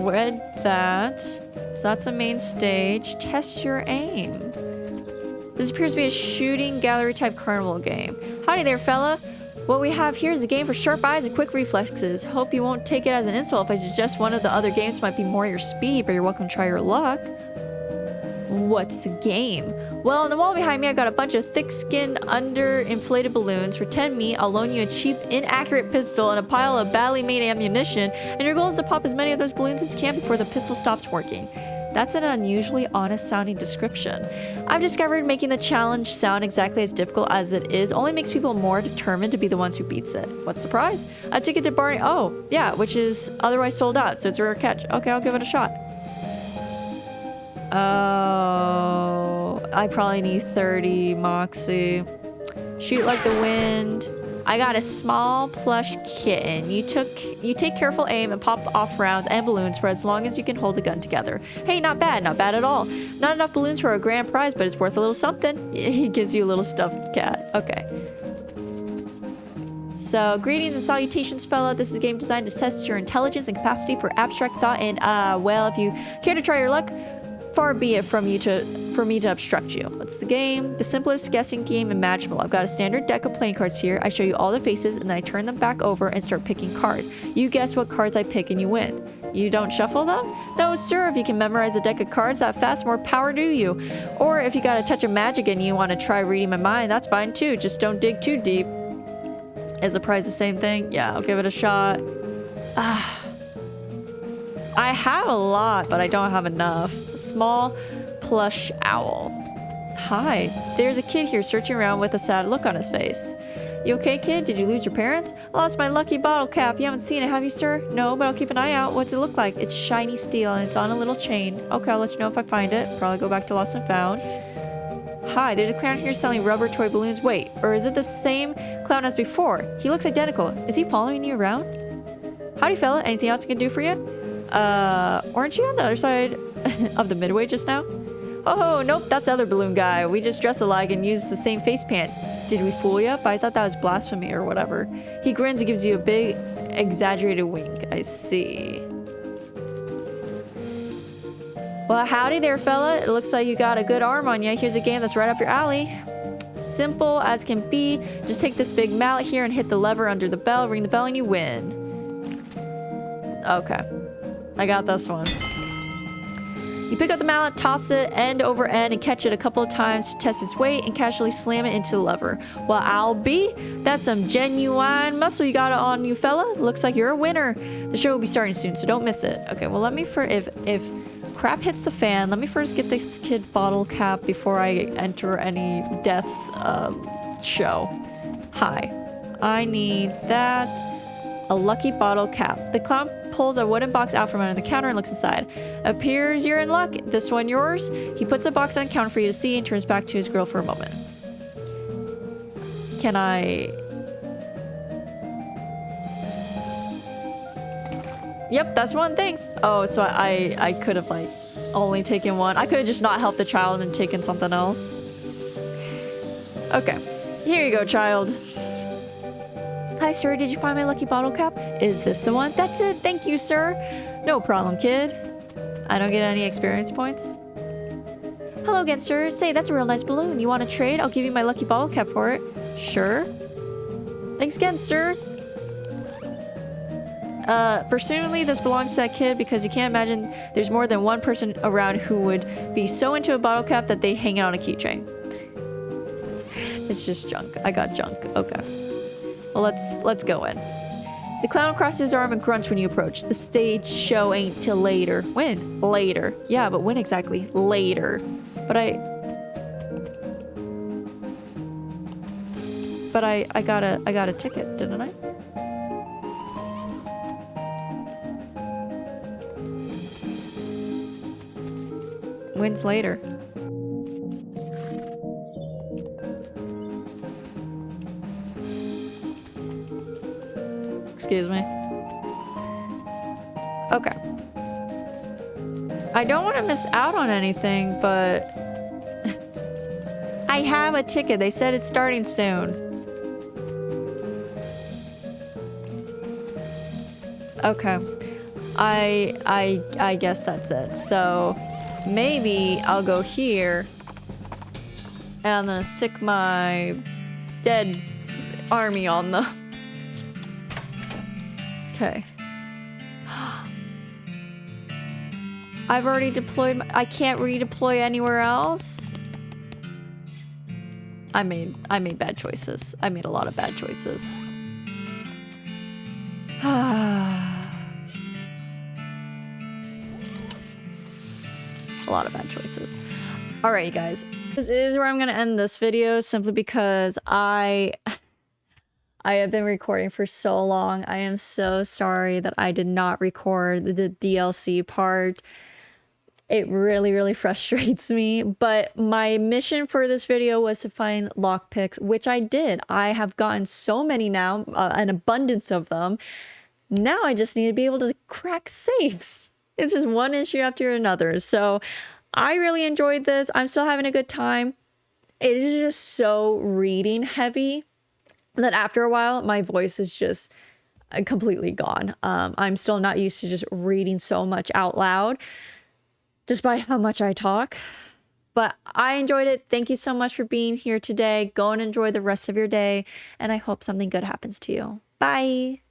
Read that. So that's the main stage. Test your aim. This appears to be a shooting gallery type carnival game. Howdy there, fella. What we have here is a game for sharp eyes and quick reflexes. Hope you won't take it as an insult if I suggest one of the other games might be more your speed, but you're welcome to try your luck. What's the game? Well, on the wall behind me, I got a bunch of thick-skinned, under-inflated balloons. For 10 meat, I'll loan you a cheap, inaccurate pistol and a pile of badly made ammunition, and your goal is to pop as many of those balloons as you can before the pistol stops working. That's an unusually honest-sounding description. I've discovered making the challenge sound exactly as difficult as it is only makes people more determined to be the ones who beats it. What surprise? A ticket to Barney. Oh, yeah, which is otherwise sold out, so it's a rare catch. Okay, I'll give it a shot. Oh, I probably need 30 moxie. Shoot like the wind. I got a small plush kitten. You take careful aim and pop off rounds and balloons for as long as you can hold the gun together. Hey, not bad at all. Not enough balloons for a grand prize, but it's worth a little something. He gives you a little stuffed cat. Okay. So, greetings and salutations, fella. This is a game designed to test your intelligence and capacity for abstract thought and, well, if you care to try your luck, far be it for me to obstruct you. What's the game? The simplest guessing game imaginable. I've got a standard deck of playing cards here. I show you all the faces and then I turn them back over and start picking cards. You guess what cards I pick and you win. You don't shuffle them? No, sir. If you can memorize a deck of cards that fast, more power to you. Or if you got a touch of magic and you want to try reading my mind, that's fine too. Just don't dig too deep. Is the price the same thing? Yeah, I'll give it a shot. I have a lot, but I don't have enough. A small plush owl. Hi, there's a kid here searching around with a sad look on his face. You okay, kid? Did you lose your parents? I lost my lucky bottle cap. You haven't seen it, have you, sir? No, but I'll keep an eye out. What's it look like? It's shiny steel and it's on a little chain. Okay, I'll let you know if I find it. Probably go back to Lost and Found. Hi, there's a clown here selling rubber toy balloons. Wait, or is it the same clown as before? He looks identical. Is he following you around? Howdy, fella. Anything else I can do for you? Weren't you on the other side of the midway just now? Oh, nope, that's the other balloon guy. We just dress alike and use the same face paint. Did we fool you? But I thought that was blasphemy or whatever. He grins and gives you a big, exaggerated wink. I see. Well, howdy there, fella. It looks like you got a good arm on you. Here's a game that's right up your alley. Simple as can be. Just take this big mallet here and hit the lever under the bell. Ring the bell and you win. Okay. I got this one. You pick up the mallet, toss it end over end, and catch it a couple of times to test its weight and casually slam it into the lever. Well, I'll be. That's some genuine muscle you got on you, fella. Looks like you're a winner. The show will be starting soon, so don't miss it. Okay, well, let me if crap hits the fan, let me first get this kid bottle cap before I enter any death's show. Hi. I need that. A lucky bottle cap. The clown pulls a wooden box out from under the counter and looks inside. Appears you're in luck. This one yours? He puts a box on the counter for you to see and turns back to his girl for a moment. Can I... Yep, that's one, thanks. Oh, so I could have, like, only taken one. I could have just not helped the child and taken something else. Okay. Here you go, child. Hi, sir. Did you find my lucky bottle cap? Is this the one? That's it. Thank you, sir. No problem, kid. I don't get any experience points. Hello again, sir. Say, that's a real nice balloon. You want to trade? I'll give you my lucky bottle cap for it. Sure. Thanks again, sir. Presumably this belongs to that kid because you can't imagine there's more than one person around who would be so into a bottle cap that they hang it on a keychain. It's just junk. I got junk. Okay. Well, let's go in. The clown crosses his arm and grunts when you approach. The stage show ain't till later. When? Later. Yeah, but when exactly? Later. But I got a ticket, didn't I? When's later? Excuse me. Okay. I don't want to miss out on anything, but I have a ticket. They said it's starting soon. Okay. I guess that's it. So maybe I'll go here and I'm gonna sick my dead army on them. Okay. I've already deployed I can't redeploy anywhere else. I made bad choices. I made a lot of bad choices. A lot of bad choices. All right, you guys. This is where I'm going to end this video simply because I have been recording for so long. I am so sorry that I did not record the DLC part. It really, really frustrates me. But my mission for this video was to find lockpicks, which I did. I have gotten so many now, an abundance of them. Now I just need to be able to crack safes. It's just one issue after another. So I really enjoyed this. I'm still having a good time. It is just so reading heavy that after a while, my voice is just completely gone. I'm still not used to just reading so much out loud, despite how much I talk. But I enjoyed it. Thank you so much for being here today. Go and enjoy the rest of your day. And I hope something good happens to you. Bye.